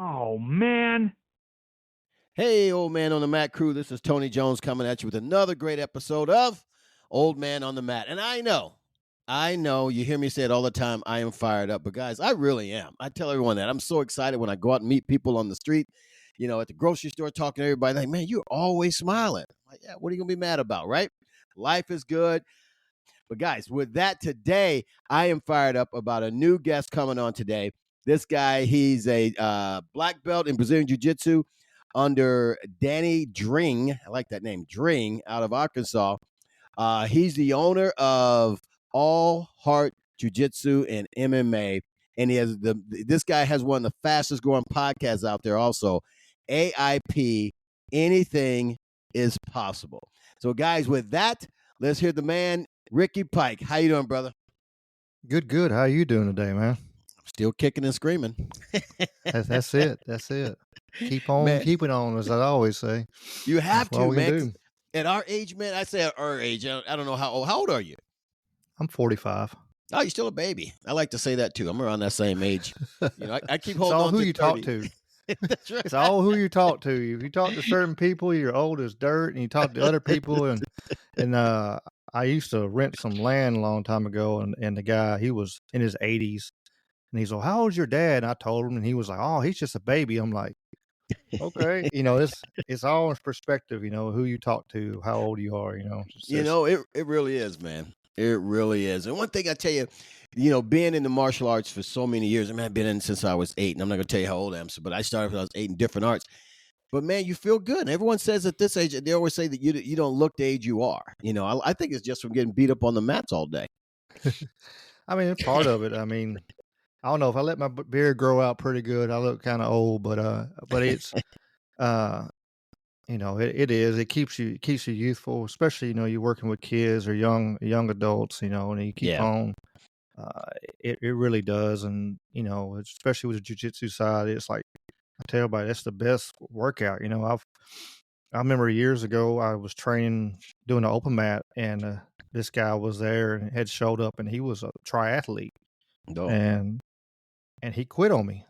Oh, man. Hey, Old Man on the Mat crew. This is Tony Jones coming at you with another great episode of Old Man on the Mat. And I know, you hear me say it all the time. I am fired up. But guys, I really am. I tell everyone that. I'm so excited when I go out and meet people on the street, at the grocery store, talking to everybody. Like, man, you're always smiling. Like, yeah, what are you going to be mad about, right? Life is good. But guys, with that today, I am fired up about a new guest coming on today. This guy, he's a black belt in Brazilian Jiu-Jitsu under Danny Dring. I like that name, Dring, out of Arkansas. He's the owner of All Heart Jiu Jitsu and MMA, and this guy has one of the fastest growing podcasts out there. Also, A.I.P. Anything is possible. So, guys, with that, let's hear the man, Ricky Pike. How you doing, brother? Good. How you doing today, man? I'm still kicking and screaming. That's it. Keep on keeping on, as I always say. You have That's to, man. At our age, man, I say at our age, I don't know how old. How old are you? I'm 45. Oh, you're still a baby. I like to say that too. I'm around that same age. I keep holding on to 30. It's all who you talk to. That's right. It's all who you talk to. If you talk to certain people, you're old as dirt, and you talk to other people. And I used to rent some land a long time ago, and the guy, he was in his 80s, and he's like, "How old's your dad?" And I told him, and he was like, "Oh, he's just a baby." I'm like, okay, it's all in perspective, who you talk to, how old you are, It really is, man. It really is. And one thing I tell you, being in the martial arts for so many years, I've been in since I was 8, and I'm not going to tell you how old I am, but I started when I was 8 in different arts. But man, you feel good. And everyone says at this age, they always say that you don't look the age you are. I think it's just from getting beat up on the mats all day. It's part of it. I don't know if I let my beard grow out pretty good, I look kind of old, but it's, it is. It keeps you youthful, especially you're working with kids or young adults, and you keep on. It really does, and especially with the jiu-jitsu side, it's like I tell everybody that's the best workout. I remember years ago I was training doing an open mat, and this guy was there and had showed up, and he was a triathlete, and he quit on me.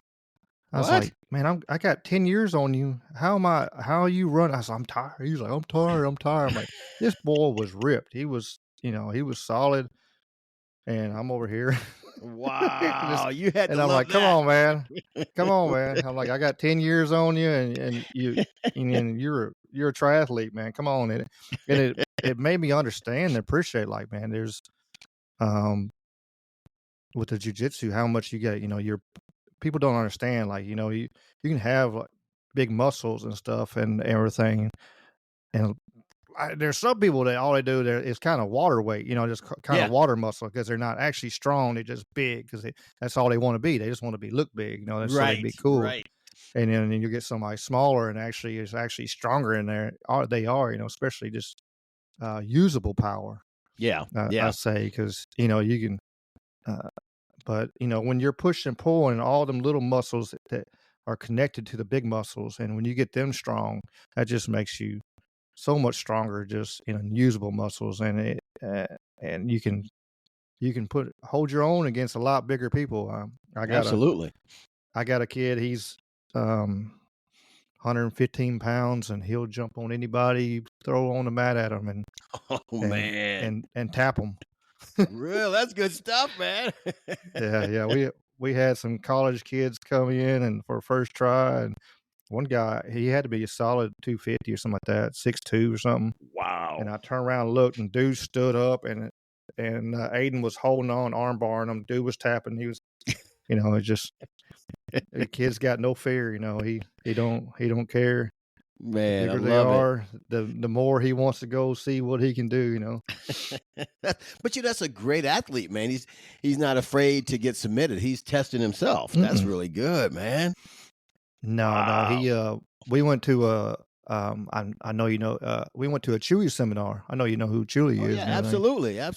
I was like, man, I got 10 years on you. How are you running? I was like, I'm tired. He's like, I'm tired. I'm like, this boy was ripped. He was, he was solid. And I'm over here. Wow. You had to and I'm love like, that. come on, man. I'm like, I got 10 years on you, and you're a triathlete, man. Come on. And it made me understand and appreciate, like, man, there's with the jiu-jitsu, how much you get, people don't understand, like, you can have like big muscles and stuff and everything, and there's some people that all they do there is kind of water weight, just kind of water muscle, because they're not actually strong. They're just big because that's all they want to be. They just want to look big, that's so they be cool. Right. And then you get somebody smaller and actually is stronger in there. They are, especially just usable power. Yeah. I say, because you can. But when you're pushing and pulling, all them little muscles that are connected to the big muscles, and when you get them strong, that just makes you so much stronger, just usable muscles, and and you can hold your own against a lot bigger people. Absolutely. I got a kid. He's 115 pounds, and he'll jump on anybody, throw on the mat at him, and tap them. Real, that's good stuff, man. yeah. We had some college kids come in and for first try, and one guy, he had to be a solid 250 or something like that, 6'2" or something. Wow. And I turned around and looked, and dude stood up, and Aiden was holding on, arm barring him. Dude was tapping. He was, it just the kid's got no fear. He don't care. Man, the bigger they are, the more he wants to go see what he can do. But that's a great athlete, man. He's not afraid to get submitted. He's testing himself. That's really good, man. No. We went to I know we went to a Chewy seminar. I know you know who Chewy is. Yeah, absolutely, yeah.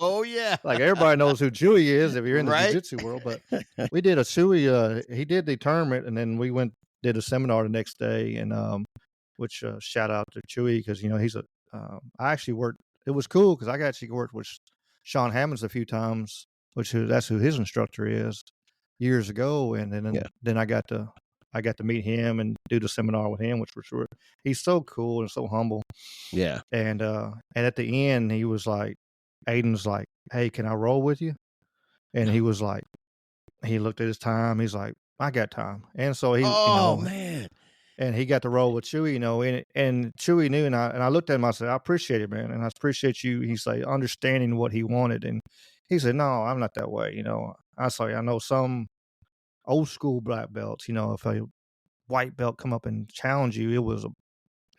Oh yeah, like everybody knows who Chewy is if you're in the jiu-jitsu world. But we did a Chewy. He did the tournament, and then we did a seminar the next day, and which shout out to Chewy, because he's a. I actually worked. It was cool because I actually worked with Sean Hammonds a few times, that's who his instructor is. years ago, and Yeah. then I got to meet him and do the seminar with him, which was he's so cool and so humble. Yeah. And at the end, he was like, Aiden's like, "Hey, can I roll with you?" And he was like, he looked at his time. He's like, "I got time." And so he, Oh man. and he got to roll with Chewy, and Chewy knew, and I looked at him. I said, "I appreciate it, man, and I appreciate you." He's like understanding what he wanted, and he said, "No, I'm not that way." I say, I know some old school black belts. If a white belt come up and challenge you,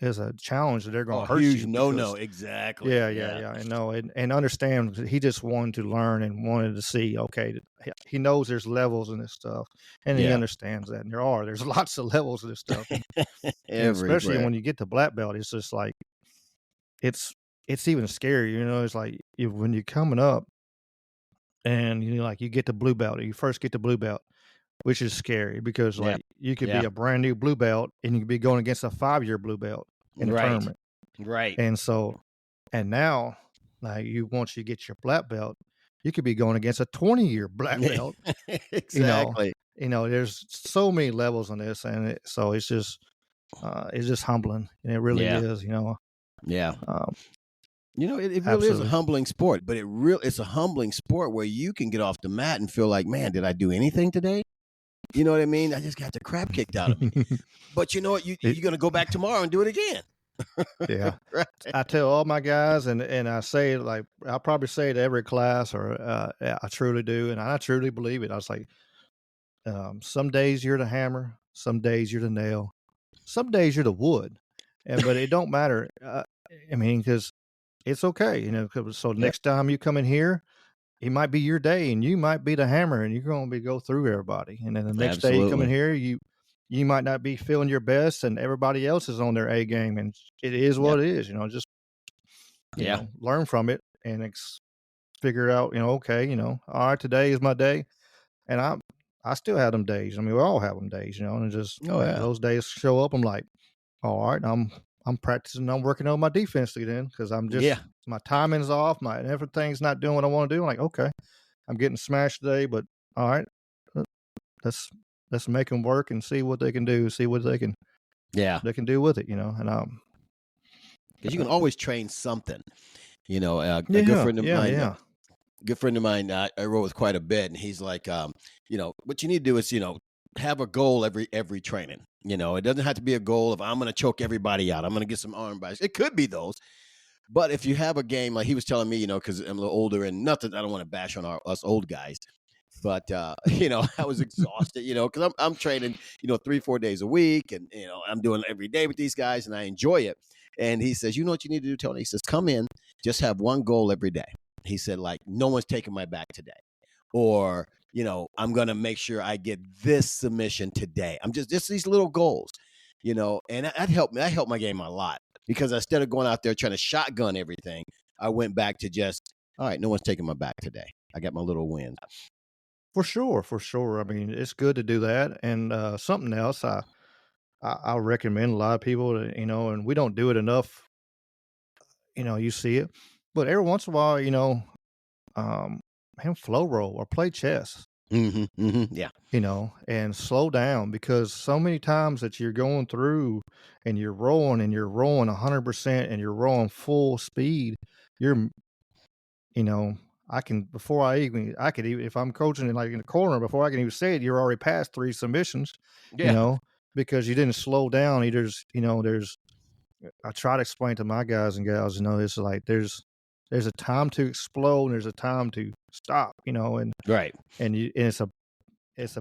is a challenge that they're going Oh, to hurt huge you no. because Exactly. yeah, yeah, Yeah. yeah. I know, and understand. He just wanted to learn and wanted to see. Okay, he knows there's levels in this stuff, and he Yeah. understands that. And there's lots of levels of this stuff, and especially Everywhere. when you get to black belt, it's just like it's it's even scary. It's like when you're coming up and like you get to blue belt, or you first get to blue belt, which is scary because Yeah. like you could be Yeah. a brand new blue belt and you could be going against a 5-year blue belt in a Right. tournament. Right. And so, and now, like once you get your black belt, you could be going against a 20-year black belt. You know, Exactly. there's so many levels on this, and so it's just humbling, and it really Yeah. is. Yeah. Um, It really is a absolutely. humbling sport, but it's a humbling sport where you can get off the mat and feel like, man, did I do anything today? You know what I mean? I just got the crap kicked out of me. But you know what? It, You're gonna go back tomorrow and do it again. yeah, Right. I tell all my guys, and I say it like I'll probably say it to every class, or I truly do, and I truly believe it. I was like, some days you're the hammer, some days you're the nail, some days you're the wood, but it don't matter. I mean, because it's okay, so Yep. next time you come in here, it might be your day, and you might be the hammer, and you're going to go through everybody. And then the next day you come in Absolutely. here, you might not be feeling your best, and everybody else is on their A game, and it is Yep. what it is. Just Yeah. learn from it and figure out. Okay, all right, today is my day, and I still have them days. I mean, we all have them days, and just Oh yeah. those days show up. I'm like, all right, I'm practicing. I'm working on my defense then because Yeah. my timing's off. My everything's not doing what I want to do. I'm like, okay, I'm getting smashed today, but all right, let- let's let's make them work and see what they can do. See what Yeah. they can do with it. And Because you can always train something. A good yeah, friend of yeah, mine. yeah, I wrote with quite a bit, and he's like, what you need to do is, have a goal every training. It doesn't have to be a goal of I'm going to choke everybody out. I'm going to get some arm bars. It could be those, but if you have a game like he was telling me, because I'm a little older and nothing, I don't want to bash on us old guys, but I was exhausted, because I'm training, 3-4 days a week, and I'm doing it every day with these guys, and I enjoy it. And he says, you know what you need to do, Tony? He says, come in, just have one goal every day. He said, like, no one's taking my back today, or I'm gonna make sure I get this submission today. I'm just these little goals, and that helped me. That helped my game a lot because instead of going out there trying to shotgun everything, I went back to just, all right, no one's taking my back today. I got my little wins. for sure, for sure. I mean, it's good to do that. And something else, I recommend a lot of people, and we don't do it enough. You see it, but every once in a while, um, him flow roll or play chess. Yeah. And slow down because so many times that you're going through and you're rolling 100% and you're rolling full speed, you're, you know, I could even, if I'm coaching like in the corner, before I can even say it, you're already past 3 submissions, you Yeah. know, because you didn't slow down. I try to explain to my guys and gals, it's like, there's a time to explode and there's a time to stop, Right. and it's a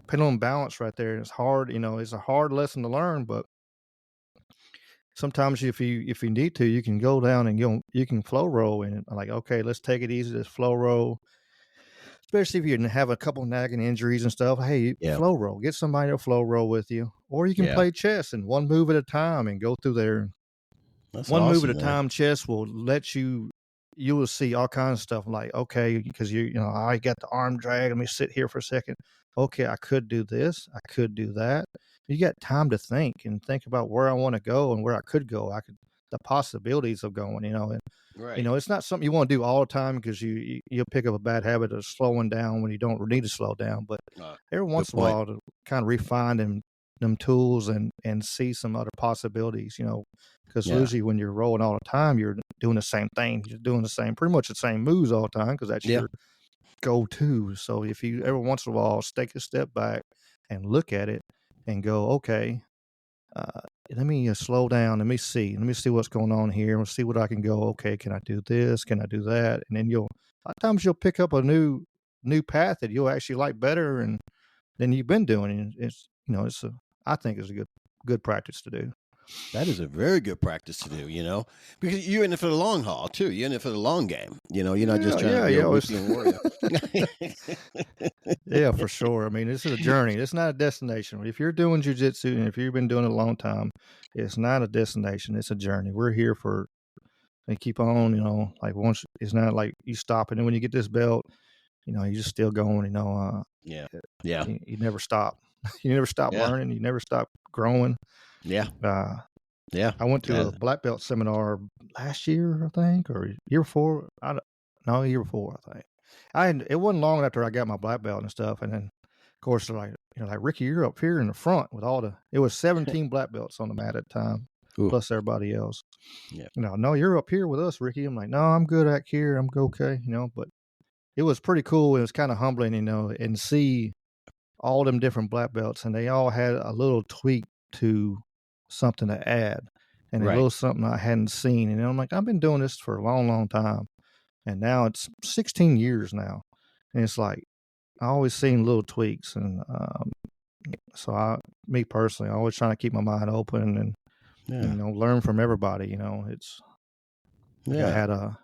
pendulum balance right there. And it's hard, it's a hard lesson to learn, but sometimes if you need to, you can go down and you can flow roll and like, okay, let's take it easy, let's flow roll. Especially if you have a couple nagging injuries and stuff. Hey, Yeah. flow roll. Get somebody to flow roll with you. Or you can Yeah. play chess and one move at a time and go through there. That's One move at awesome, a man. time chess will let you will see all kinds of stuff like, okay, because I got the arm drag. Let me sit here for a second. Okay, I could do this. I could do that. You got time to think and think about where I want to go and where I could go. The possibilities of going, Right. It's not something you want to do all the time because you'll pick up a bad habit of slowing down when you don't need to slow down. But every Good once in a point. while to kind of refine them tools and see some other possibilities, because Yeah. usually when you're rolling all the time, you're doing the same thing. You're doing pretty much the same moves all the time because that's Yeah. your go-to. So if you every once in a while take a step back and look at it and go, okay, uh, let me slow down. Let me see what's going on here. Let's see what I can go. Okay, can I do this? Can I do that? And then a lot of times you'll pick up a new path that you'll actually like better and than you've been doing. And I think it's a good practice to do. That is a very good practice to do, because you're in it for the long haul too. You're in it for the long game. You're not just trying to be a weekend warrior. Yeah, for sure. I mean, this is a journey. It's not a destination. If you're doing jiu-jitsu and if you've been doing it a long time, it's not a destination. It's a journey. We're here and keep on, like once it's not like you stop and then when you get this belt, you're just still going, Yeah. you never stop. You never stop learning. You never stop growing. Yeah. I went to a black belt seminar last year, I think, or year before. Year before, I think. It wasn't long after I got my black belt and stuff, and then of course they're like Ricky, you're up here in the front with it was 17 black belts on the mat at the time, plus everybody else. Yeah. No, you're up here with us, Ricky. I'm like, no, I'm good at here. I'm okay, but it was pretty cool. It was kind of humbling, and see all them different black belts, and they all had a little tweak to something to add, and a little something I hadn't seen. And I'm like, I've been doing this for a long, long time, and now it's 16 years now, and it's like I always seen little tweaks, and so me personally, I always trying to keep my mind open and learn from everybody. It's I had a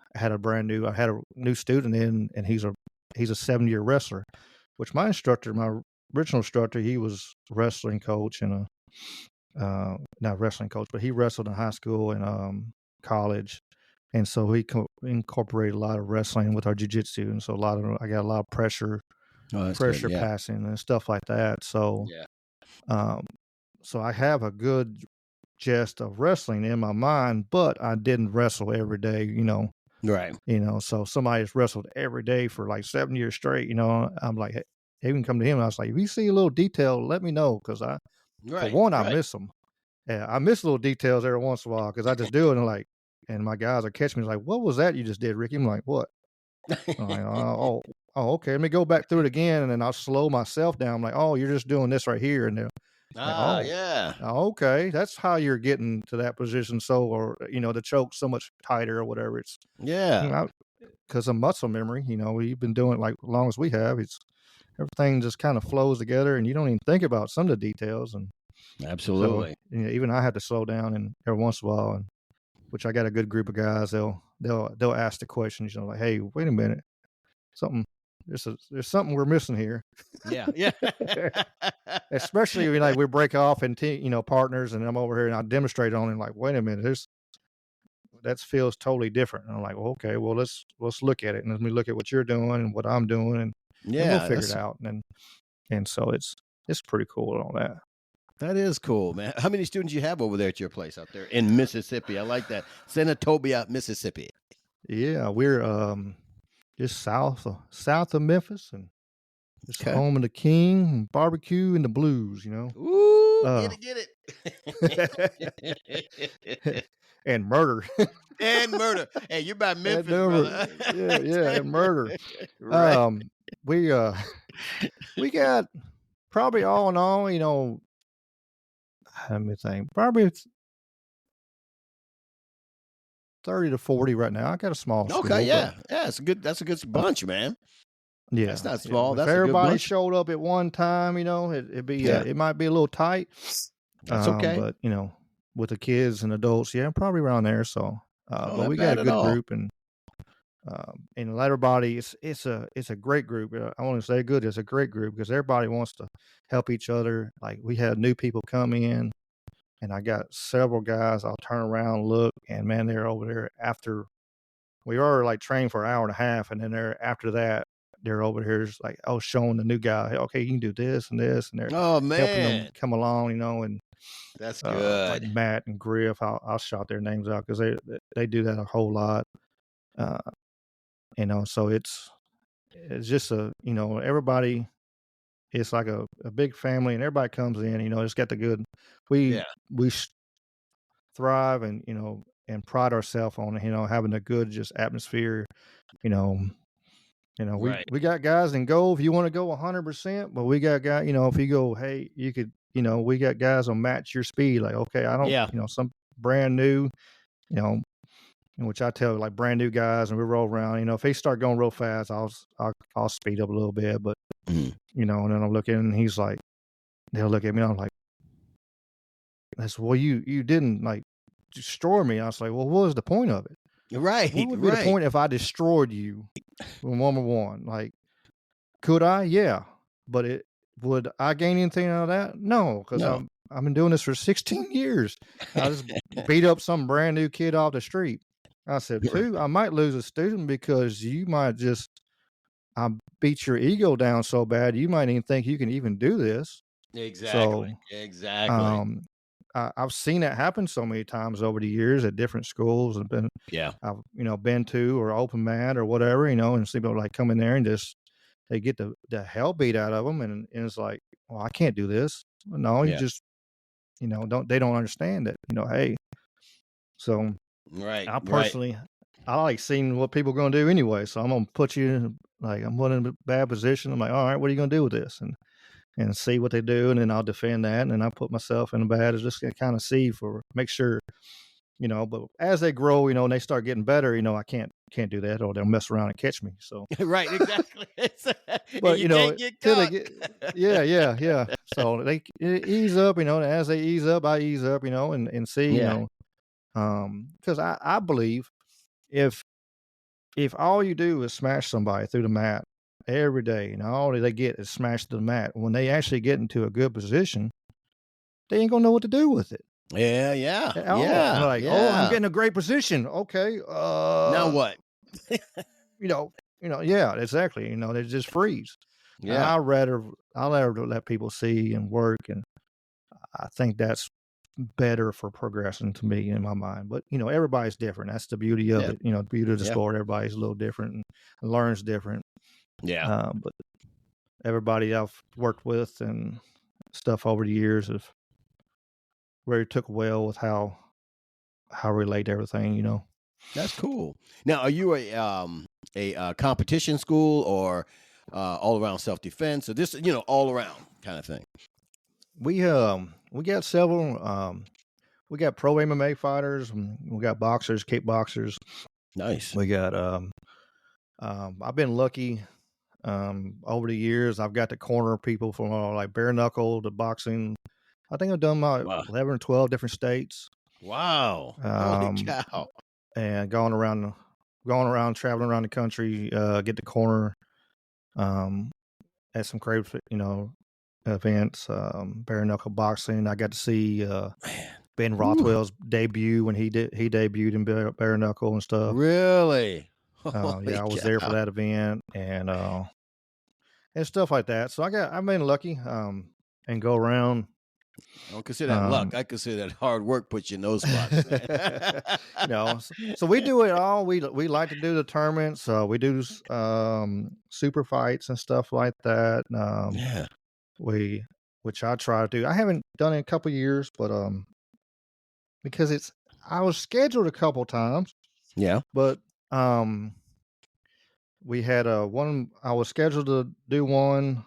new student in, and he's a 7-year wrestler, which my original instructor, he was wrestling coach and not wrestling coach, but he wrestled in high school and college, and so he incorporated a lot of wrestling with our jiu-jitsu, and so I got a lot of pressure passing and stuff like that. So so I have a good gist of wrestling in my mind, but I didn't wrestle every day, Right. So somebody that's wrestled every day for like 7 years straight, I'm like, hey, they even come to him. And I was like, if you see a little detail, let me know. Cause I miss them. Yeah. I miss little details every once in a while. Cause I just do it and my guys are catching me like, what was that you just did, Ricky? I'm like, what? I'm like, okay. Let me go back through it again. And then I'll slow myself down. I'm like, oh, you're just doing this right here. And they're like, yeah. Okay. That's how you're getting to that position. So, or, the choke so much tighter or whatever. It's, because of muscle memory, we've been doing it like as long as we have. It's everything just kind of flows together, and you don't even think about some of the details. And absolutely, so, even I had to slow down and every once in a while, and which I got a good group of guys. They'll ask the questions, like, "Hey, wait a minute, there's something we're missing here." Yeah. Especially when we break off and partners, and I'm over here and I demonstrate on it. Like, wait a minute, that feels totally different. And I'm like, well, okay, well let's look at it, and let me look at what you're doing and what I'm doing, and we'll figure it out. And so it's pretty cool and all that. That is cool, man. How many students you have over there at your place out there in Mississippi? I like that. Senatobia, Mississippi. Yeah, we're just south of Memphis, and it's home of the King and barbecue and the blues, Ooh, get it. And murder. And murder. Hey, you're by Memphis, brother. Yeah, and murder. Right. We got probably all in all, let me think, probably it's 30 to 40 right now. I got a small school. Okay, yeah. That's a good bunch, man. Yeah. That's not small. If That's everybody a good bunch. showed up at one time, it'd be it might be a little tight. That's okay. But with the kids and adults, probably around there. So but we got a good group, and everybody, it's a great group. I want to say good. It's a great group because everybody wants to help each other. Like we had new people come in, and I got several guys. I'll turn around, look, and man, they're over there after we are like trained for an hour and a half, and then after that, they're over here just like, showing the new guy, hey, okay, you can do this and this, and they're helping them come along, and that's good. like Matt and Griff, I'll shout their names out because they do that a whole lot. Uh, so it's just everybody. It's like a big family, and everybody comes in. It's got the good. We we thrive and and pride ourselves on having a good just atmosphere. You know, Right. we got guys and go if you want to go 100%, but we got guys. If you go, hey, you could. We got guys will match your speed. Like, okay, I don't. Yeah. Some brand new. Which I tell like brand new guys, and we roll around. If they start going real fast, I'll speed up a little bit, but and then I'm looking, and he's like, they'll look at me, I'm like, that's well, you didn't like destroy me. I was like, well, what was the point of it? Right. What would be the point if I destroyed you from 1-on-1? Like, could I? Yeah, but would I gain anything out of that? No, because I've been doing this for 16 years. I just beat up some brand new kid off the street. I said, 2, I might lose a student because you might just beat your ego down so bad you might even think you can even do this. Exactly. So, exactly. I've seen that happen so many times over the years at different schools. I've been to or open mat or whatever, and see people like come in there and just they get the hell beat out of them, and it's like, well, I can't do this. No, you just they don't understand it. Hey, so I personally I like seeing what people are going to do anyway. So I'm going to put you in, like, I'm put in a bad position. I'm like, all right, what are you going to do with this? And see what they do. And then I'll defend that. And then I put myself in a bad, just to kind of see make sure, but as they grow, and they start getting better, I can't do that or they'll mess around and catch me. So, right. Exactly. but, you can't get till caught. they get, yeah. So they ease up, and as they ease up, I ease up, and see, because I believe if all you do is smash somebody through the mat every day, and all they get is smashed to the mat, when they actually get into a good position, they ain't gonna know what to do with it. Yeah. I'm like, oh, I'm getting a great position. Okay. Now what? Yeah, exactly. They just freeze. Yeah. I'd rather let people see and work, and I think that's better for progressing to me in my mind. But everybody's different. That's the beauty of it. The beauty of the sport. Everybody's a little different and learns different. Yeah. But everybody I've worked with and stuff over the years have really took well with how I relate to everything. That's cool. Now, are you a competition school or all around self defense, or this all around kind of thing? We got several. We got pro MMA fighters. We got boxers, kickboxers. Nice. We got. I've been lucky. Over the years, I've got to corner people from like bare-knuckle to boxing. I think I've done about 11 or 12 different states. Wow. Holy cow. And going around, traveling around the country, get to corner at some great, events, bare-knuckle boxing. I got to see Ben Rothwell's debut when he debuted in bare-knuckle and stuff. Really? I was there for that event and stuff like that. So I've been lucky and go around. I don't consider that luck. I consider that hard work puts you in those spots. So we do it all. We like to do the tournaments. We do super fights and stuff like that. Which I try to do. I haven't done it in a couple of years, but because I was scheduled a couple times. Yeah. But we had one. I was scheduled to do one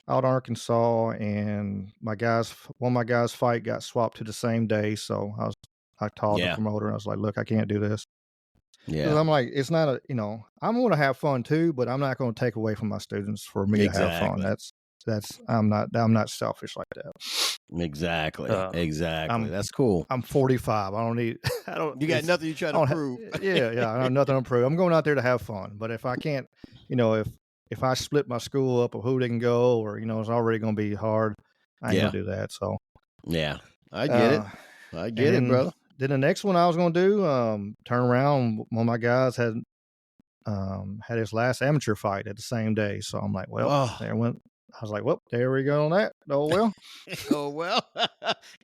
out in Arkansas, and one of my guys' fight got swapped to the same day. So I called the promoter and I was like, look, I can't do this. Yeah. I'm like, it's not I'm going to have fun too, but I'm not going to take away from my students for me to have fun. I'm not selfish like that. Exactly. That's cool. I'm 45. You got nothing you try to prove. Yeah. I have nothing to prove. I'm going out there to have fun. But if I can't, if I split my school up of who they can go, or it's already going to be hard, I ain't gonna do that. So yeah, I get it. I get it, brother. Then the next one I was going to do, turn around. One of my guys had his last amateur fight at the same day. So I'm like, well, there went. I was like, well, there we go on that. Oh, well.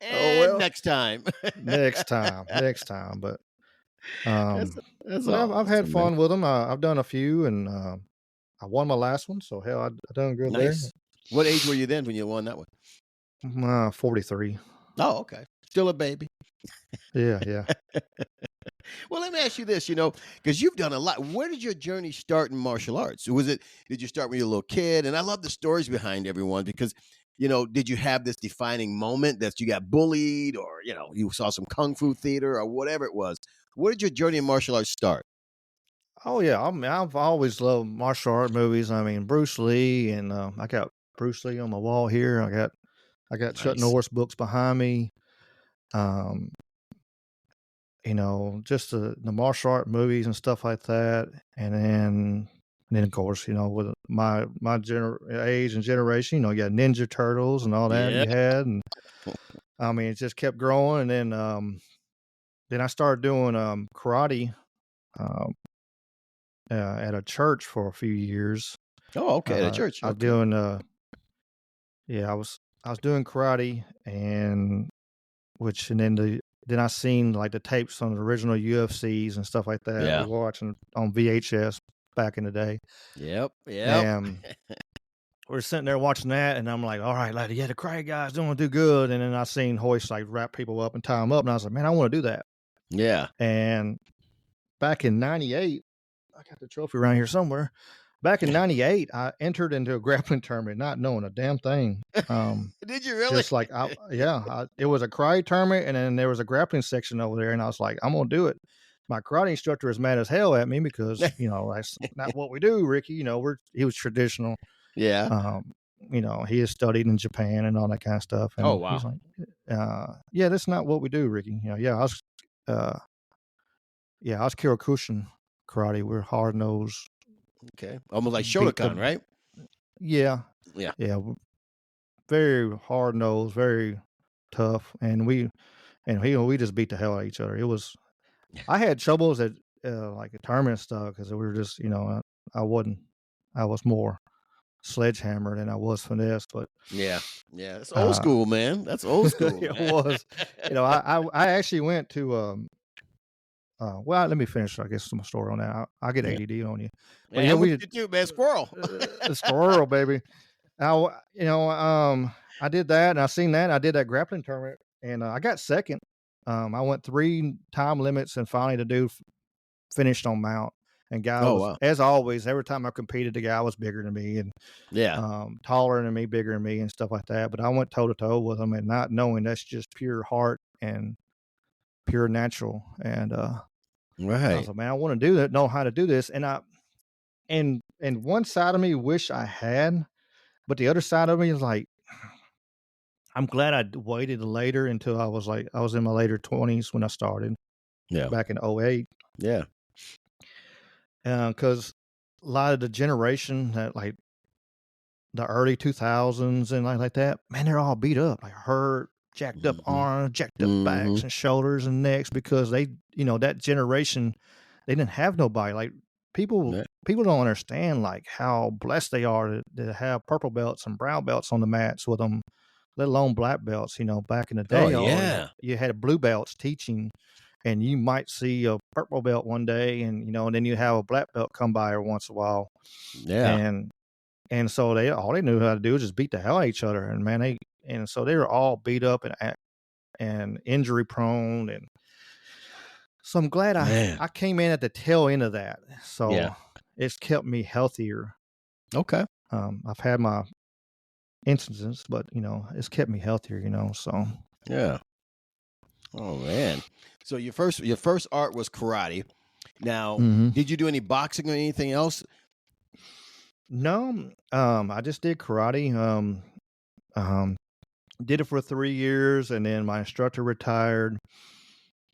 And next time. next time. But That's Um, that's but I've had awesome, man. fun with them. I've done a few, and I won my last one, so hell, I done good there. Nice. What age were you then when you won that one? 43. Oh, okay. Still a baby. Yeah, yeah. Well, let me ask you this, because you've done a lot. Where did your journey start in martial arts? Did you start when you were a little kid? And I love the stories behind everyone because, did you have this defining moment that you got bullied or, you saw some kung fu theater or whatever it was? Where did your journey in martial arts start? Oh yeah, I mean, I've always loved martial art movies. I mean, Bruce Lee, and I got Bruce Lee on my wall here. I got Chuck Nice. Norris books behind me. Um, just the martial art movies and stuff like that. And then of course, with my age and generation, you got Ninja Turtles and all that Yeah. you had, and I mean, it just kept growing. And then I started doing karate um, at a church for a few years. Oh, okay. The church. I was Okay. doing yeah, I was doing karate, and then I seen like the tapes on the original UFCs and stuff like that. We Yeah. were watching on VHS back in the day, Yep. Yep. and we're sitting there watching that, and I'm like, all right, lady, yeah, the karate guys don't do good. And then I seen Hoist like wrap people up and tie them up, and I was like, man, I want to do that. Yeah. And back in '98, I got the trophy around here somewhere. Back in '98, I entered into a grappling tournament, not knowing a damn thing. Did you really? Just like it was a karate tournament, and then there was a grappling section over there, and I was like, I'm gonna do it. My karate instructor is mad as hell at me because that's not what we do, Ricky. He was traditional. Yeah. Um, he has studied in Japan and all that kind of stuff, Oh, and he's wow. like, yeah, that's not what we do, Ricky. Uh, I was Kyokushin karate. We're hard nosed, Okay. Almost like beat the Shotokan, right? yeah, Yeah. yeah, very hard nosed, very tough, and we just beat the hell out of each other. I had troubles at like a tournament stuff because we were just I wasn't I was more sledgehammer than I was finesse, but Yeah. Yeah. That's old uh, school, man. That's old school, it man. was I actually went to well, let me finish I guess my story on that. I get Yeah. ADD on you, but Yeah, yeah, I'm with we you too, man. Squirrel. squirrel baby. Now, I did that, and I seen that. And I did that grappling tournament, and I got second. I went 3 time limits, and finally finished on mount. And guy Oh, was, wow. as always, every time I competed, the guy was bigger than me and Yeah. taller than me, bigger than me, and stuff like that. But I went toe to toe with him, and not knowing that's just pure heart and pure natural. And I was Right. like, man, I want to do that, know how to do this. And one side of me wish I had, but the other side of me is like, I'm glad I waited later until I was in my later 20s when I started Yeah. back in '08. Yeah. Because a lot of the generation that like the early 2000s and like that, man, they're all beat up, like hurt, jacked up Mhm. arms, jacked up backs Mhm. and shoulders and necks because that generation, they didn't have nobody. Like people, Yeah. people don't understand like how blessed they are to have purple belts and brown belts on the mats with them, let alone black belts. Back in the Oh, day, yeah. you had blue belts teaching, and you might see a purple belt one day, and then you have a black belt come by every once in a while, Yeah. and so all they knew how to do was just beat the hell out of each other, and man, so they were all beat up and injury prone, and so I'm glad Man. I came in at the tail end of that, Yeah. so it's kept me healthier. Okay. I've had my instances, but it's kept me healthier. So Yeah. Oh, man. So your first art was karate. Now, mhm. did you do any boxing or anything else? No, I just did karate. Um, did it for 3 years, and then my instructor retired.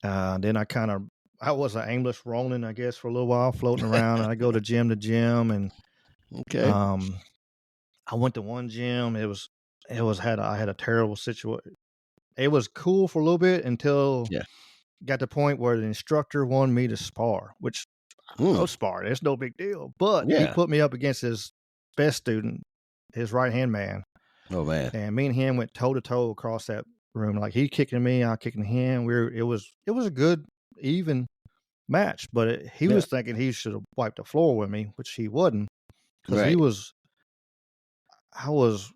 Then I was an aimless Ronin, I guess, for a little while, floating around. And I go to gym, and Okay. um, I went to one gym. I had a terrible situation. It was cool for a little bit until Yeah. got to the point where the instructor wanted me to spar, which Mm. I'll spar. It's no big deal. But he Yeah. put me up against his best student, his right hand man, Oh, man. and me and him went toe to toe across that room. Like he kicking me, I kicking him. It was a good even. match, but he was thinking he should have wiped the floor with me, which he wouldn't, because I was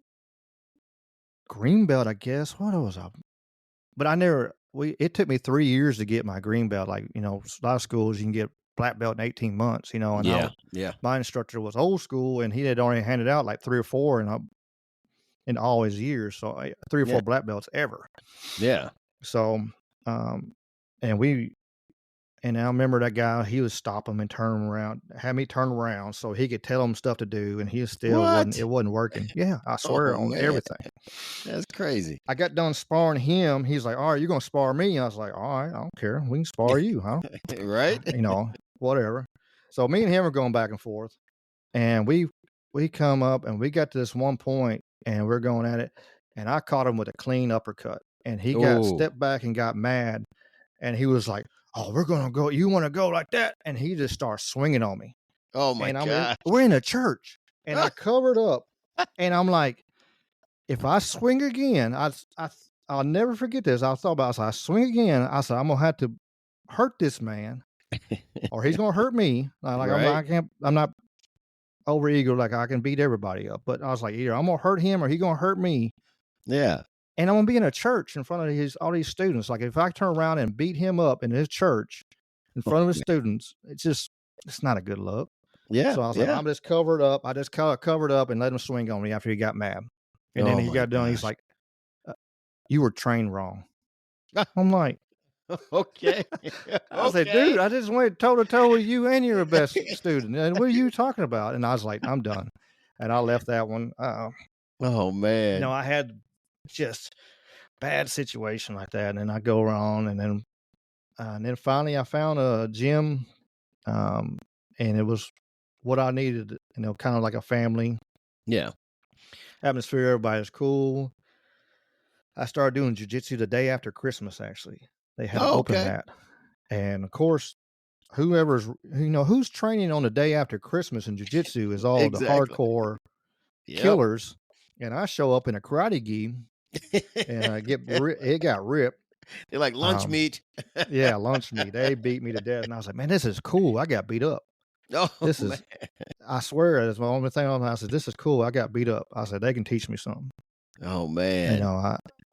green belt, I guess. What was I? But it took me 3 years to get my green belt. Like, a lot of schools, you can get black belt in 18 months, and my instructor was old school, and he had already handed out like 3 or 4 in all his years. So 3 or 4 black belts ever. Yeah. So, and I remember that guy, he would stop him and turn him around, have me turn around so he could tell him stuff to do, and he still wasn't working. Yeah, I swear on everything. That's crazy. I got done sparring him. He's like, all right, you're going to spar me? I was like, all right, I don't care. We can spar you, huh? Right? Whatever. So me and him are going back and forth, and we come up, and we got to this one point, and we're going at it, and I caught him with a clean uppercut, and he got stepped back and got mad, and he was like, oh, we're going to go. You want to go like that? And he just starts swinging on me. Oh, my God. We're in a church. And I covered up. And I'm like, if I swing again, I'll never forget this. I thought about it. I said, I swing again. I said, I'm going to have to hurt this man or he's going to hurt me. I'm not over eager. Like I can beat everybody up. But I was like, either I'm going to hurt him or he's going to hurt me. Yeah. And I'm going to be in a church in front of all these students. Like if I turn around and beat him up in his church in front of his students, it's not a good look. Yeah. So I was like, I'm just covered up. I just covered up and let him swing on me after he got mad. And then he got done. He's like, you were trained wrong. I'm like, okay. I said, dude, I just went toe to toe with you and you're a best student. And what are you talking about? And I was like, I'm done. And I left that one. Oh, man. I had just bad situation like that, and then I go around, and then finally I found a gym, and it was what I needed, kind of like a family atmosphere. Everybody was cool. I started doing jiu-jitsu the day after Christmas. Actually, they had opened that, and of course, who's training on the day after Christmas in jiu-jitsu is all the hardcore killers, and I show up in a karate gi. And it got ripped. They're like lunch meat. Yeah, lunch meat. They beat me to death, and I was like, "Man, this is cool." I got beat up. I swear, that's my only thing on. I said, "This is cool." I got beat up. I said, "They can teach me something." Oh, man.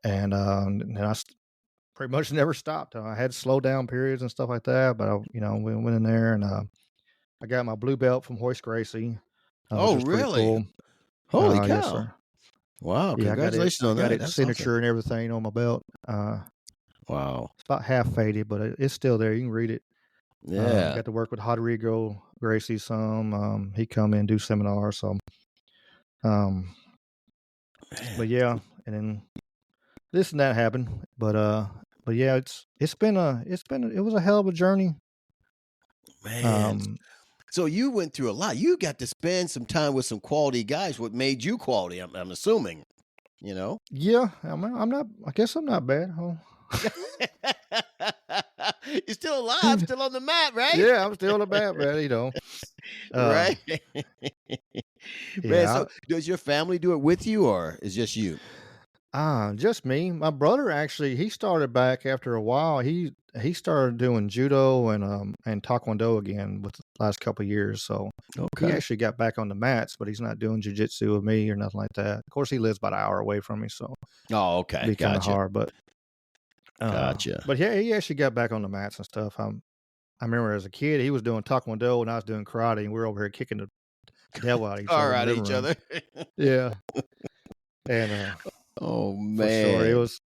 And I pretty much never stopped. I had slow down periods and stuff like that, but we went in there, and I got my blue belt from Hoist Gracie. Oh, really? Cool. Holy cow! Yes, sir. Wow, congratulations on that. I got its signature and everything on my belt. Wow. It's about half faded, but it's still there. You can read it. Yeah. Got to work with Rodrigo Gracie some. He come in, do seminars. So, but yeah, and then this and that happened. But yeah, it was a hell of a journey. Man. So you went through a lot. You got to spend some time with some quality guys. What made you quality? I'm assuming, Yeah, I'm not. I guess I'm not bad. Huh? You're still alive, still on the mat, right? Yeah, I'm still on the mat, man. Right? Man, so does your family do it with you, or is just you? Just me. My brother actually, he started back after a while. He started doing judo and taekwondo again with the last couple of years. So he actually got back on the mats, but he's not doing jiu-jitsu with me or nothing like that. Of course, he lives about an hour away from me, so it'd be kind of hard. But gotcha. But yeah, he actually got back on the mats and stuff. I remember as a kid, he was doing taekwondo and I was doing karate, and we were over here kicking the devil out of each other. Yeah, and. Oh, man. For sure. It was,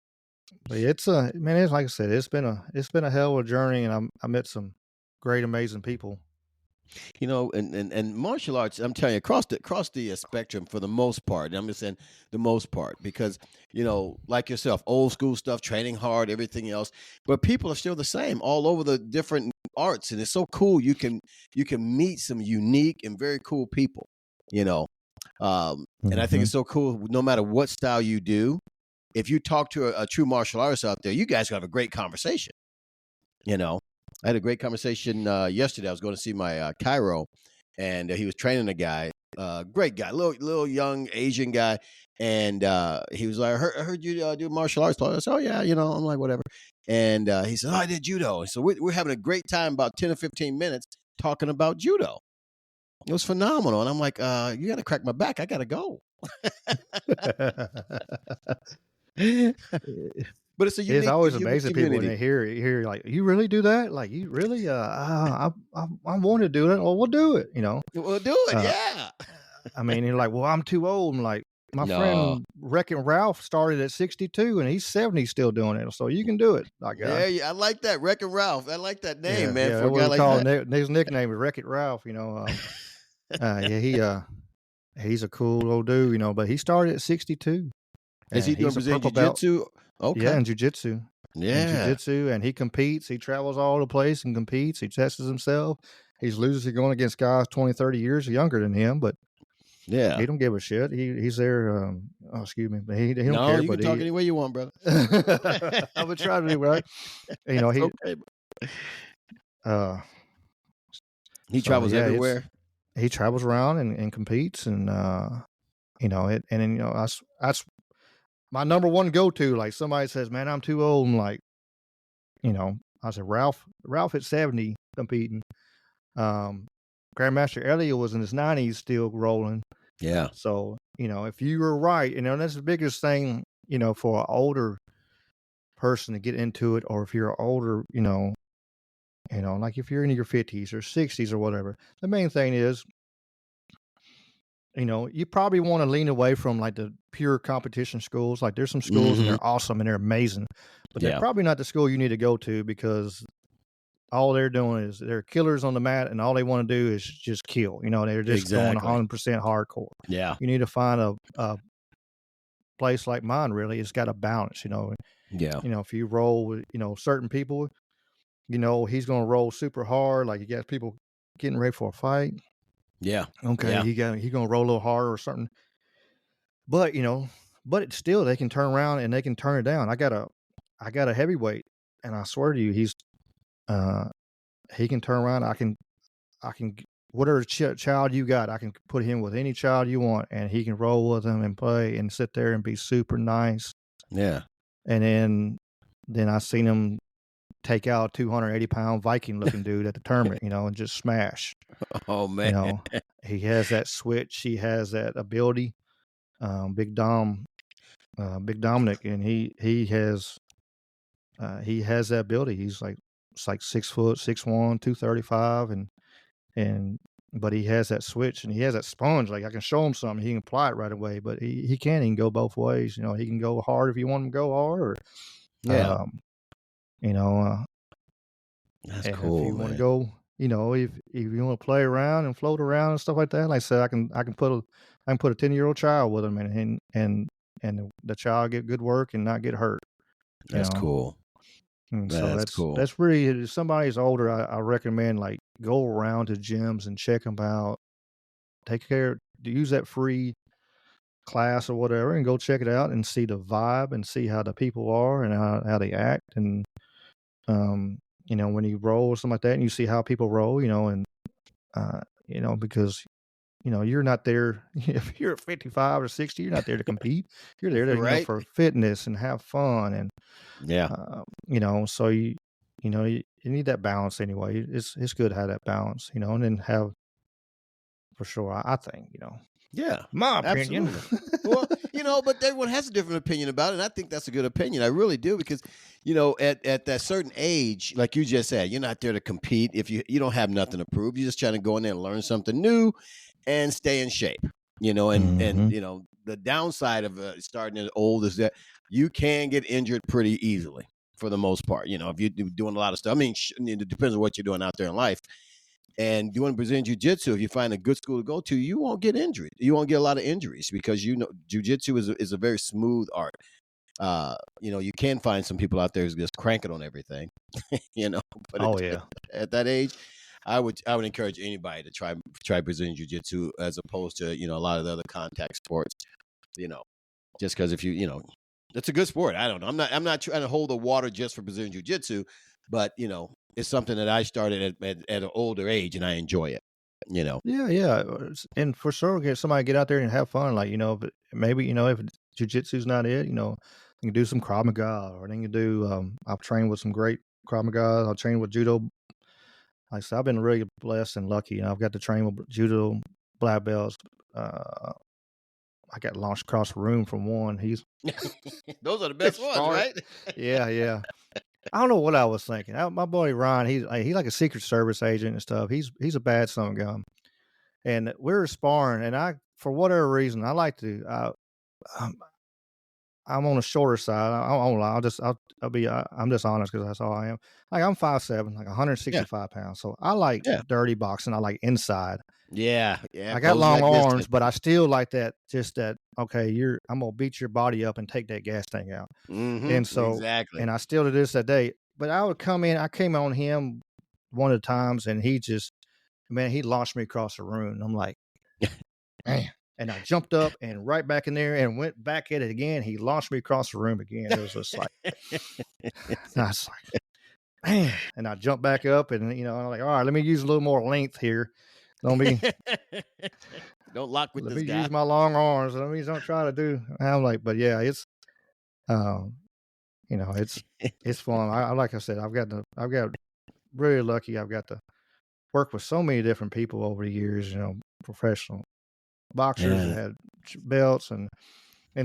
but it's like I said, it's been a hell of a journey, and I met some great, amazing people. And martial arts, I'm telling you, across the spectrum for the most part. I'm just saying the most part, because like yourself, old school stuff, training hard, everything else, but people are still the same all over the different arts, and it's so cool. You can meet some unique and very cool people. And I think it's so cool. No matter what style you do, if you talk to a true martial artist out there, you guys have a great conversation. I had a great conversation yesterday. I was going to see my chiro, and he was training a guy, great guy, little young Asian guy. And he was like, I heard you do martial arts. I said, oh, yeah, I'm like, whatever. And he said, oh, I did judo. So we're having a great time, about 10 or 15 minutes talking about judo. It was phenomenal. And I'm like, you got to crack my back. I got to go. But it's a unique. It's always amazing people when they hear like, you really do that? Like, you really? I want to do it. Well, we'll do it. We'll do it. Yeah. I mean, you're like, well, I'm too old. I'm like, my friend Wrecking Ralph started at 62 and he's 70 still doing it. So you can do it. Like, yeah, I like that. Wrecking Ralph. I like that name, man. Yeah, for a guy like that. His nickname is Wreck-It Ralph. He's a cool old dude. But he started at 62. Is he doing Brazilian Jiu-Jitsu? Okay. Yeah, in Jiu-Jitsu. Yeah. Jiu-Jitsu, and he competes. He travels all over the place and competes. He tests himself. He's losing going against guys 20, 30 years younger than him, but yeah, he don't give a shit. He's there. Excuse me, but he don't care. You can talk any way you want, brother. I've been trying to do right. He okay. He travels everywhere. He travels around and competes, and that's my number one go-to. Like, somebody says, man, I'm too old. And like, I said, Ralph at 70 competing. Grandmaster Elliott was in his 90s still rolling. Yeah. So, if you were right, that's the biggest thing, for an older person to get into it, or if you're older, like if you're in your 50s or 60s or whatever, the main thing is, you probably want to lean away from like the pure competition schools. Like, there's some schools and they're awesome and they're amazing, but they're probably not the school you need to go to, because all they're doing is they're killers on the mat, and all they want to do is just kill. They're just going 100% hardcore. Yeah. You need to find a place like mine. Really, it's got a balance. Yeah. If you roll with certain people, he's going to roll super hard. Like, you got people getting ready for a fight. Yeah. Okay. Yeah. He's going to roll a little harder or something. But it's still, they can turn around and they can turn it down. I got a heavyweight, and I swear to you, he can turn around. I can whatever child you got, I can put him with any child you want, and he can roll with them and play and sit there and be super nice. Yeah. And then I seen him take out a 280-pound Viking looking dude at the tournament, and just smash. Oh man. He has that switch. He has that ability. Big Dominic, and he has that ability. He's like, it's like 6 foot, 6'1", 235, but he has that switch, and he has that sponge. Like, I can show him something, he can apply it right away. But he can go both ways. He can go hard if you want him to go hard, or that's cool. If you want to go, if you want to play around and float around and stuff like that. Like I said, I can put a 10-year-old child with him, and the child get good work and not get hurt. That's cool. And so that's cool. That's really, if somebody's older, I recommend, like, go around to gyms and check them out. Take care, use that free class or whatever, and go check it out and see the vibe and see how the people are and how they act. And when you roll or something like that, and you see how people roll, because you're not there. If you're 55 or 60, you're not there to compete. You're there to, for fitness and have fun. And so you need that balance anyway. It's good to have that balance, and then have, for sure, I think, yeah, my opinion. Well, but everyone has a different opinion about it, and I think that's a good opinion. I really do, because at that certain age, like you just said, you're not there to compete. If you don't have nothing to prove, you're just trying to go in there and learn something new and stay in shape. And the downside of starting as old is that you can get injured pretty easily for the most part. If you're doing a lot of stuff. I mean, it depends on what you're doing out there in life. And doing Brazilian Jiu-Jitsu, if you find a good school to go to, you won't get injured. You won't get a lot of injuries, because Jiu-Jitsu is a very smooth art. You can find some people out there who's just cranking on everything. But at that age, I would encourage anybody to try Brazilian Jiu-Jitsu as opposed to a lot of the other contact sports. Just because if it's a good sport. I don't know. I'm not trying to hold the water just for Brazilian Jiu-Jitsu, but it's something that I started at an older age, and I enjoy it. you know. Yeah. And for sure, get somebody get out there and have fun. Like, but maybe, if jiu-jitsu's not it, you can do some Krav Maga, or then you can do, I've trained with some great Krav Maga. I've trained with judo. Like I said, I've been really blessed and lucky. I've got to train with judo black belts. I got launched across the room from one. He's Those are the best ones, right? Yeah. I don't know what I was thinking. My buddy Ryan, he's like a Secret Service agent and stuff. He's a bad son of a gun. And we were sparring, and for whatever reason, I like to. I'm on the shorter side. I won't lie. I'm just honest, because that's all I am. Like, I'm 5'7", like 165 pounds. So I like dirty boxing. I like inside. Yeah. I got long arms, but I still like that. Just that. Okay, I'm gonna beat your body up and take that gas tank out. And so, exactly. and I still do this that day. But I would come in. I came on him one of the times, and he launched me across the room. And I'm like, man. And I jumped up and right back in there and went back at it again. He launched me across the room again. It was just like, I was like, man. And I jumped back up, and I'm like, all right, let me use a little more length here. Don't lock with this guy. Let me use my long arms. Don't try to do. I'm like, but yeah, it's, it's fun. Like I said, I've got really lucky. I've got to work with so many different people over the years. Professional boxers that had belts, and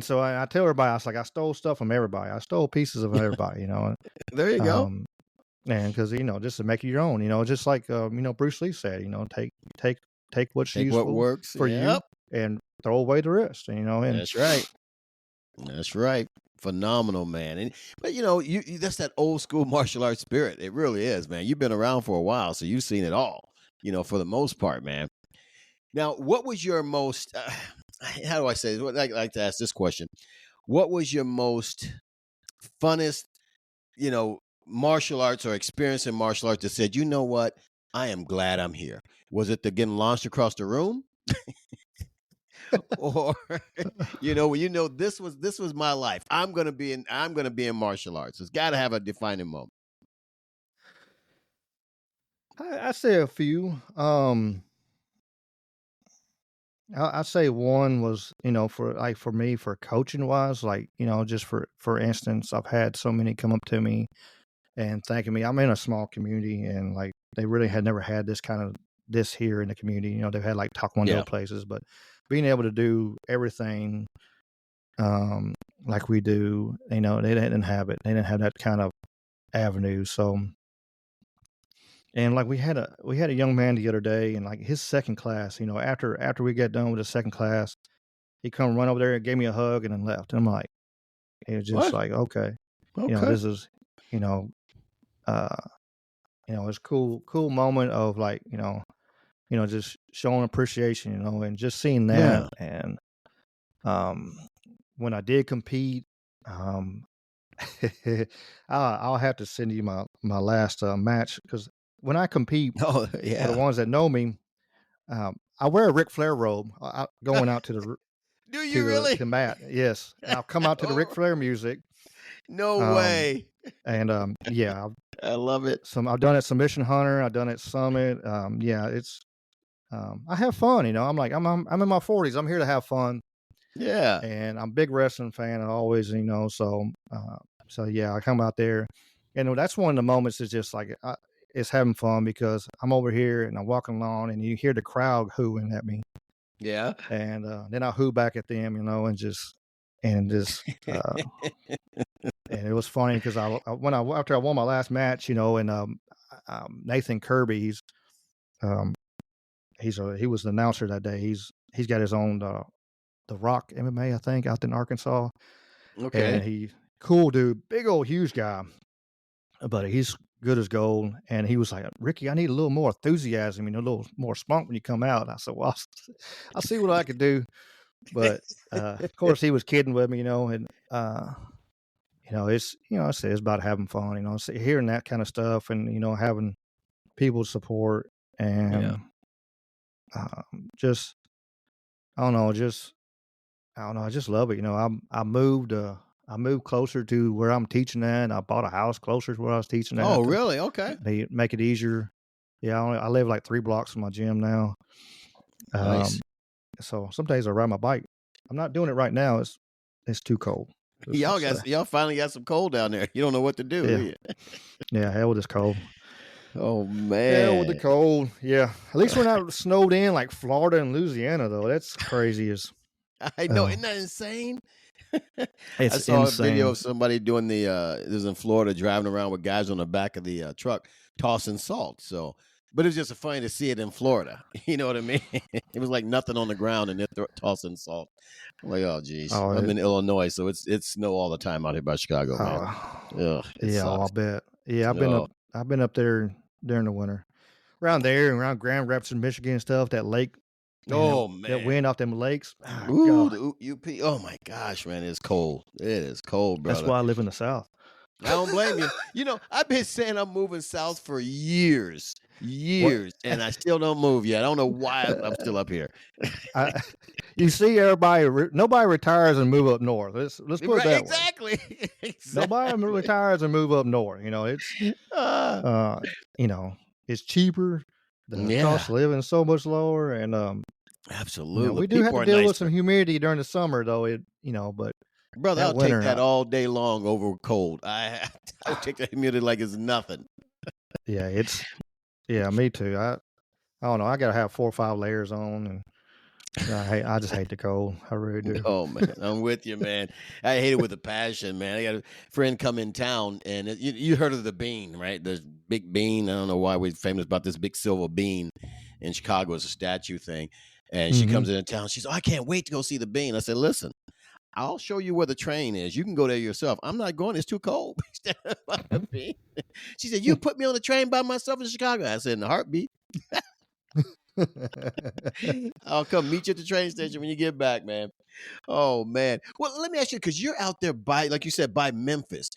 so I tell everybody, I was like, I stole stuff from everybody. I stole pieces of everybody. There you go. And because just to make it your own. Just like Bruce Lee said, take what's useful, what works for you, and throw away the rest. And that's right. That's right. Phenomenal, man. But you that's that old school martial arts spirit. It really is, man. You've been around for a while, so you've seen it all. For the most part, man. Now, what was your most? How do I say this? I like to ask this question. What was your most funnest, martial arts or experience in martial arts that said, you know what? I am glad I'm here. Was it the getting launched across the room? Or this was my life. I'm gonna be in martial arts. It's got to have a defining moment. I say a few. I say one was, for me, for coaching wise, just for instance, I've had so many come up to me and thanking me. I'm in a small community, and like they really had never had this here in the community. They've had like Taekwondo places, but being able to do everything like we do, they didn't have it. They didn't have that kind of avenue. So, and like we had a young man the other day, and like his second class, after we got done with his second class, he come run over there and gave me a hug and then left. And I'm like, it was just like, okay. This is, it's cool moment of like, just showing appreciation, and just seeing that. And when I did compete, I'll have to send you my last match, because when I compete, for the ones that know me, I wear a Ric Flair robe going out to the Do you really? The mat. Yes, I'll come out to the Ric Flair music. No way. And I love it. I've done it Submission Hunter. I've done it Summit. It's I have fun. I'm like I'm in my 40s. I'm here to have fun. Yeah. And I'm a big wrestling fan. I always, so yeah, I come out there, and that's one of the moments that's just like it's having fun, because I'm over here and I'm walking along, and you hear the crowd hooing at me. Yeah. And then I hoo back at them, and just and it was funny, because after I won my last match, and Nathan Kirby, he was the announcer that day. He's got his own The Rock MMA, I think, out in Arkansas. Okay. And cool dude, big old huge guy, but he's good as gold. And he was like, Ricky, I need a little more enthusiasm, a little more spunk when you come out. And I said, well, I'll see what I could do. But of course, he was kidding with me, and it's about having fun, hearing that kind of stuff, and having people support, and just I don't know, I just love it. I moved closer to where I'm teaching at, and I bought a house closer to where I was teaching at. Oh, really? Okay. They make it easier Yeah, I live like 3 blocks from my gym now. Nice. So some days I ride my bike. I'm not doing it right now. It's too cold. Y'all finally got some cold down there. You don't know what to do Yeah. you? Yeah, hell with this cold. Oh Hell with the man. cold. Yeah. At least we're not snowed in like Florida and Louisiana though. That's crazy as I know, isn't that insane? I it's saw a video insane. of somebody doing this was in Florida, driving around with guys on the back of the truck tossing salt. So, but it was just funny to see it in Florida. You know what I mean? It was like nothing on the ground, and they're tossing salt. I'm like, oh geez, Oh, I'm in Illinois, so it's snow all the time out here by Chicago, man. Ugh, it yeah, I sucks. bet. Yeah, Oh, I've been up there during the winter. Around there and around Grand Rapids in Michigan and stuff, that lake, man, oh that man. wind off them lakes. Ooh, God. the UP. Oh my gosh, man, it's cold. It is cold, That's brother. why I live in the South. I don't blame you. You know, I've been saying I'm moving south for years, What and I still don't move yet. I don't know why I'm still up here. I you see nobody retires and move up north. Let's put it Right? that way. Exactly. Nobody Exactly. retires and move up north. It's Uh, uh it's cheaper. The cost yeah, of living is so much lower, and absolutely. we do have People to are deal with some nicer, humidity during the summer though. But brother. that I'll take winter, that all day long over cold. I would take the humidity like it's nothing. yeah, me too. I don't know. I gotta have 4 or 5 layers on, and I just hate the cold. I really do. Oh man, I'm with you, man. I hate it with a passion, man. I got a friend come in town, and you heard of the bean, right? The big bean. I don't know why we're famous about this big silver bean in Chicago. It's a statue thing, and she Hmm. comes into town. She's, oh, I can't wait to go see the bean. I said, listen, I'll show you where the train is. You can go there yourself. I'm not going. It's too cold. By the bean. She said, you put me on the train by myself in Chicago. I said, in a heartbeat. I'll come meet you at the train station when you get back, man. Oh man. Well, let me ask you, because you're out there by, like you said, by Memphis.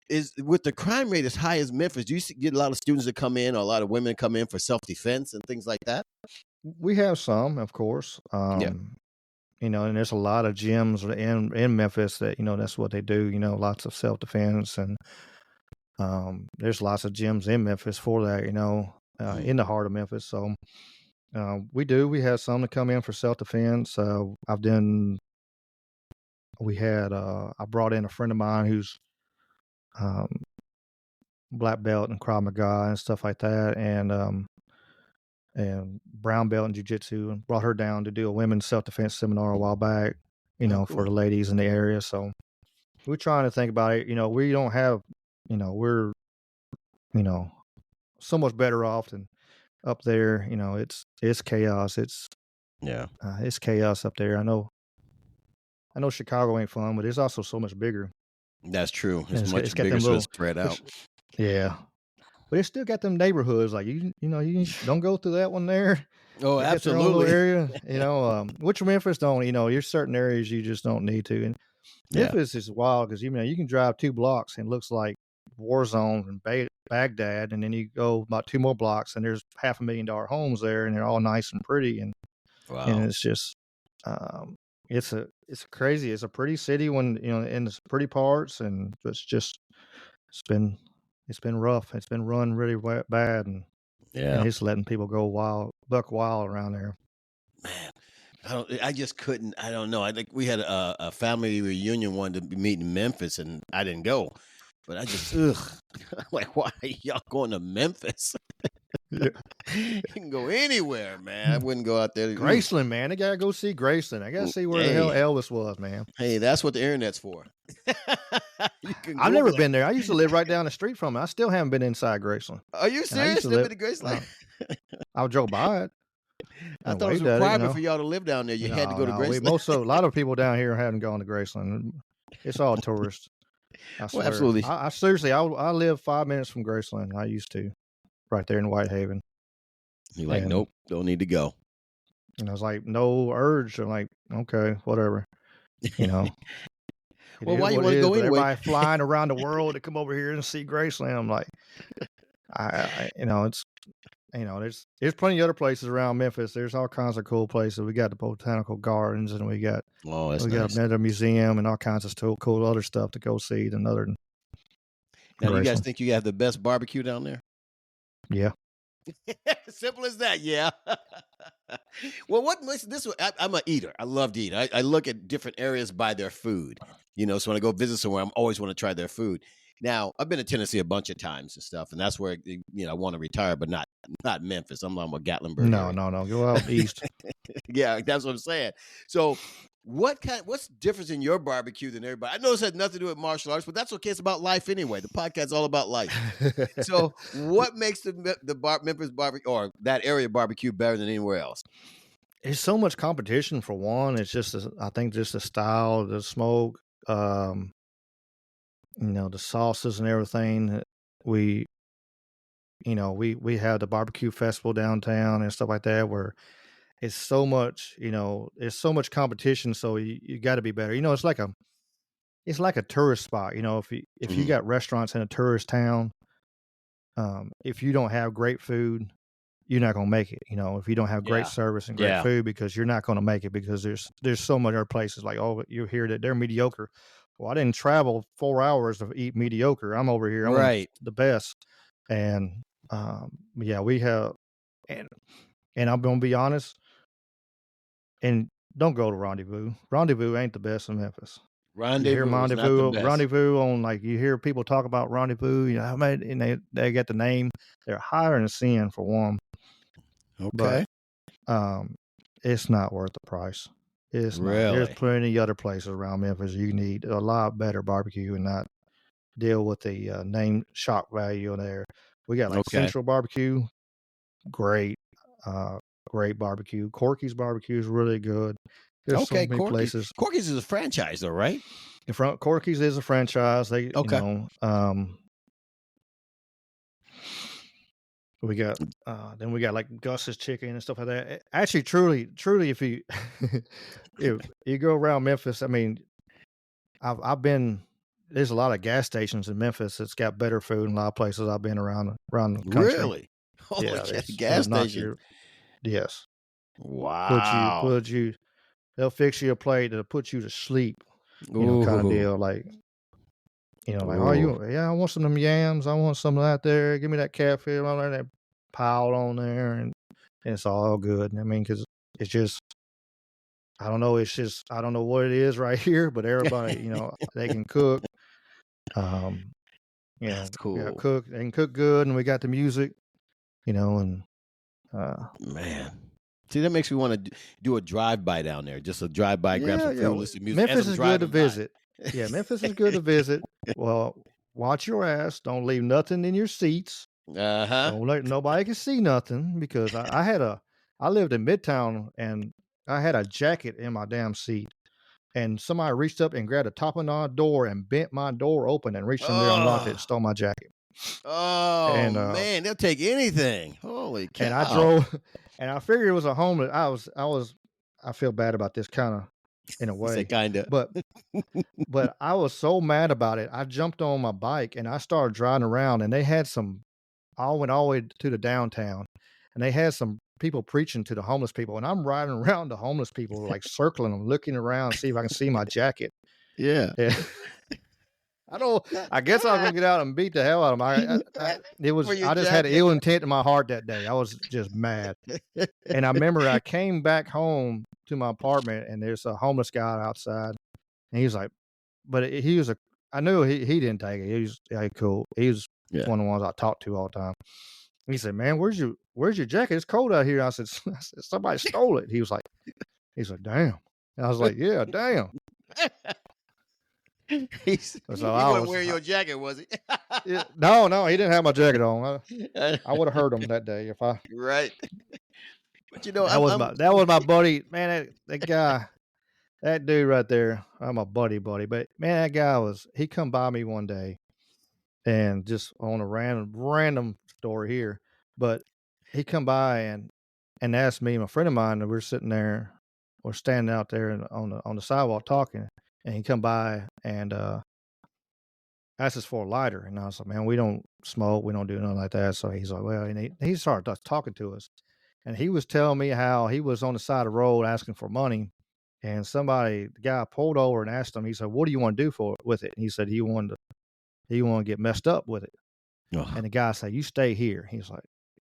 Is with the crime rate as high as Memphis, do you get a lot of students that come in, or a lot of women come in for self-defense and things like that? We have some, of course. Yeah. And there's a lot of gyms in Memphis that that's what they do. Lots of self defense, and there's lots of gyms in Memphis for that. Mhm. In the heart of Memphis. So we have some that come in for self defense. I brought in a friend of mine who's um, black belt and Krav Maga and stuff like that, and brown belt in jiu-jitsu, and brought her down to do a women's self-defense seminar a while back, Oh, for cool. the ladies in the area. So we're trying to think about it. We don't have, we're, you know, so much better off than up there. It's chaos. Yeah. It's chaos up there. I know Chicago ain't fun, but it's also so much bigger. That's true. And It's it's much got bigger, them so it's little, spread out. yeah, but it's still got them neighborhoods. Like you don't go through that one there. Oh, They get their own little absolutely. area, which Memphis don't. There's certain areas you just don't need to. And Yeah. Memphis is wild because you can drive 2 blocks and it looks like war zone in Baghdad, and then you go about 2 more blocks and there's $500,000 homes there, and they're all nice and pretty, and Wow. it's just, um, it's crazy. It's a pretty city when in the pretty parts, and it's been it's been rough. It's been run really bad, and Yeah. it's letting people go buck wild around there. Man. I just couldn't. I don't know. I think we had a family reunion one to meet in Memphis, and I didn't go. But I just, ugh. I'm like, why are y'all going to Memphis? Yeah. You can go anywhere, man. I wouldn't go out there. Ugh. Graceland, man. I gotta go see Graceland. I gotta see where the hell Hey, Elvis was, man. hey, that's what the internet's for. You can I've never Google it. been there. I used to live right down the street from it. I still haven't been inside Graceland. Are you And I used serious? to Never live. been to Graceland? I drove by it I and thought it was a waved at it. requirement for y'all to live down there. You had to No, go to no. Graceland. A lot of people down here haven't gone to Graceland. It's all tourists. I Well, swear. absolutely. I seriously, I live 5 minutes from Graceland. I used to, right there in Whitehaven. You're like, And nope, don't need to go. I was like, no urge. I'm like, okay, whatever. It Well, is why you what it want to is. go But anyway? everybody flying around the world to come over here and see Graceland. I'm like, it's there's plenty of other places around Memphis. There's all kinds of cool places. We got the botanical gardens, and we got Oh, that's nice. another museum and all kinds of cool other stuff to go see than Now, you guys Graceland. think you have the best barbecue down there? Yeah. Simple as that. Yeah. Well, what makes this? I'm an eater. I love to eat. I look at different areas by their food. So when I go visit somewhere, I'm always want to try their food. Now, I've been to Tennessee a bunch of times and stuff, and that's where I want to retire, but not Memphis. I'm on Gatlinburg No, area. no. Go out east. Yeah, that's what I'm saying. So, what's the difference in your barbecue than everybody? I know this has nothing to do with martial arts, but that's okay. It's about life anyway. The podcast's all about life. So, what makes the Memphis barbecue or that area barbecue better than anywhere else? It's so much competition for one. It's just, I think, just the style, the smoke, the sauces and everything. We have the barbecue festival downtown and stuff like that, where it's so much, it's so much competition. So you got to be better. It's like a tourist spot. If you got restaurants in a tourist town, if you don't have great food, you're not going to make it. If you don't have great service and great food, because you're not going to make it, because there's so many other places like, oh, you hear that they're mediocre. Well, I didn't travel 4 hours to eat mediocre. I'm over here. I want the best. And we have, and I'm going to be honest, and don't go to Rendezvous. Rendezvous ain't the best in Memphis. Rendezvous is not the best. Rendezvous on, like, you hear people talk about Rendezvous, and they get the name. They're higher in sin for one. Okay. But it's not worth the price. It's really not. There's plenty of other places around Memphis you can eat a lot better barbecue and not deal with the name shock value in there. We got Central Barbecue, great barbecue. Corky's barbecue is really good. There's so many places. Corky's is a franchise, though, right? Corky's is a franchise. They we got then we got like Gus's Chicken and stuff like that. Actually, truly, if you if you go around Memphis, I mean, I've been. There's a lot of gas stations in Memphis that's got better food in a lot of places I've been around the country. Really? Holy gas station. Yes. Wow. Put you. They'll fix you a plate that'll put you to sleep. Kind of deal. Like, like, I want some of them yams. I want some of that there. Give me that catfish on there, that piled on there, and it's all good. I mean, because it's just, I don't know. It's just, I don't know what it is right here, but everybody, they can cook. That's cool. They can cook good, and we got the music, and man. See, that makes me want to do a drive-by down there. Just a drive-by, grab some food, listen to music. Memphis is good to visit. Yeah, Memphis is good to visit. Well, watch your ass. Don't leave nothing in your seats. Don't let nobody can see nothing, because I lived in Midtown, and I had a jacket in my damn seat, and somebody reached up and grabbed the top of my door and bent my door open and reached in there, unlocked it, and stole my jacket. Oh, and, man, they'll take anything. Holy cow. And I drove, and I figured it was a homeless. I feel bad about this, kind of, in a way. But I was so mad about it. I jumped on my bike and I started driving around, and they had I went all the way to the downtown, and they had some people preaching to the homeless people, and I'm riding around the homeless people, like circling them, looking around, see if I can see my jacket. Yeah. I guess I was gonna get out and beat the hell out of them. I just had ill intent in my heart that day. I was just mad. And I remember I came back home to my apartment, and there's a homeless guy outside, and he was like, I knew he didn't take it. He was cool. He was one of the ones I talked to all the time. And he said, "Man, where's your jacket? It's cold out here." I said, "Somebody stole it." He's like, "Damn." And I was like, "Yeah, damn." So he wasn't wearing your jacket, was he? No, he didn't have my jacket on. I would have hurt him that day if I. Right. But that was my buddy, man. That guy, that dude right there. I'm a buddy, but man, that guy he come by me one day, and just on a random story here, but he come by and asked me, my friend of mine, and we're sitting there, we're standing out there on the sidewalk talking. And he come by and asked us for a lighter. And I was like, "Man, we don't smoke. We don't do nothing like that." So he's like, "Well," and he started talking to us. And he was telling me how he was on the side of the road asking for money. And the guy pulled over and asked him, he said, "What do you want to do with it?" And he said he wanted to get messed up with it. And the guy said, "You stay here." He's like,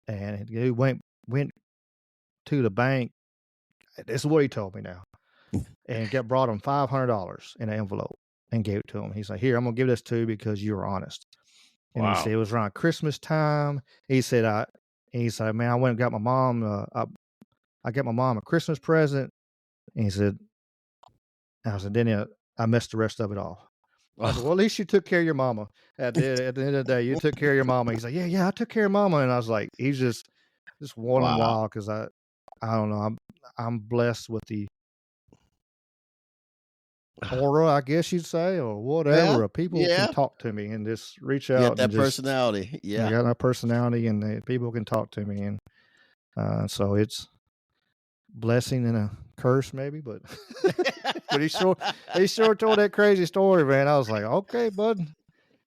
and he went to the bank. This is what he told me now, and brought him $500 in an envelope and gave it to him. He's like, "Here, I'm gonna give this to you because you were honest." And he said it was around Christmas time. He said, "Man, I went and got my mom. I got my mom a Christmas present." And he said, "Then I messed the rest of it off." I said, "Well, at least you took care of your mama. At the end of the day, you took care of your mama." He's like, "Yeah, I took care of mama." And I was like, he's just wondering why, because I don't know. I'm blessed with the aura, I guess you'd say, or whatever. Yeah, People can yeah. talk to me and just reach You got out and that just. personality. I Yeah. got my personality, and people can talk to me, and so it's blessing and a curse, maybe. But but he sure told that crazy story, man. I was like, okay, bud,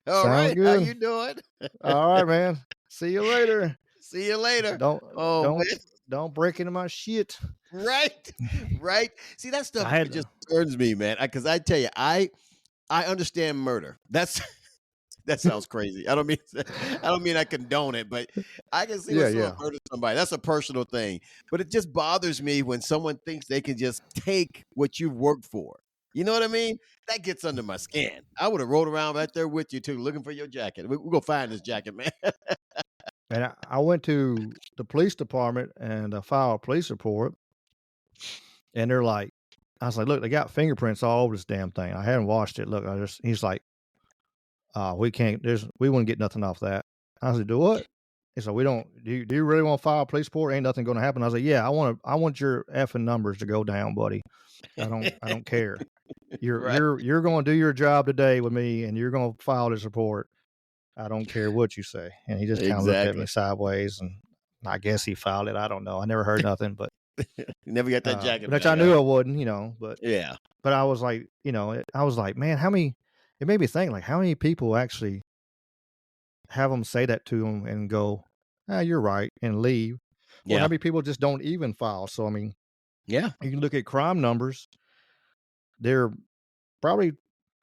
All sounds right. How good. you doing? All right, man. See you later. See you later. Don't Oh, don't man. don't break into my shit. Right. Right. See, that stuff I had just concerns me, man. Because I tell you, I understand murder. That's that sounds crazy. I don't mean I condone it, but I can see when someone murders somebody. That's a personal thing. But it just bothers me when someone thinks they can just take what you've worked for. You know what I mean? That gets under my skin. I would have rolled around right there with you too, looking for your jacket. We'll go find this jacket, man. And I went to the police department and filed a police report, and they're like, I was like, look, they got fingerprints all over this damn thing. I haven't washed it. Look, he's like, we wouldn't get nothing off that. I said, do what? He said, do you really want to file a police report? Ain't nothing going to happen. I was like, yeah, I want your effing numbers to go down, buddy. I don't care. You're going to do your job today with me, and you're going to file this report. I don't care what you say. And he just kind of looked at me sideways, and I guess he filed it. I don't know. I never heard nothing, but You never got that jacket. Which I knew I wouldn't, but yeah. But I was like, I was like, man, it made me think, like, how many people actually have them say that to them and go, you're right, and leave. Well, how many people just don't even file? So, I mean, yeah, you can look at crime numbers. They're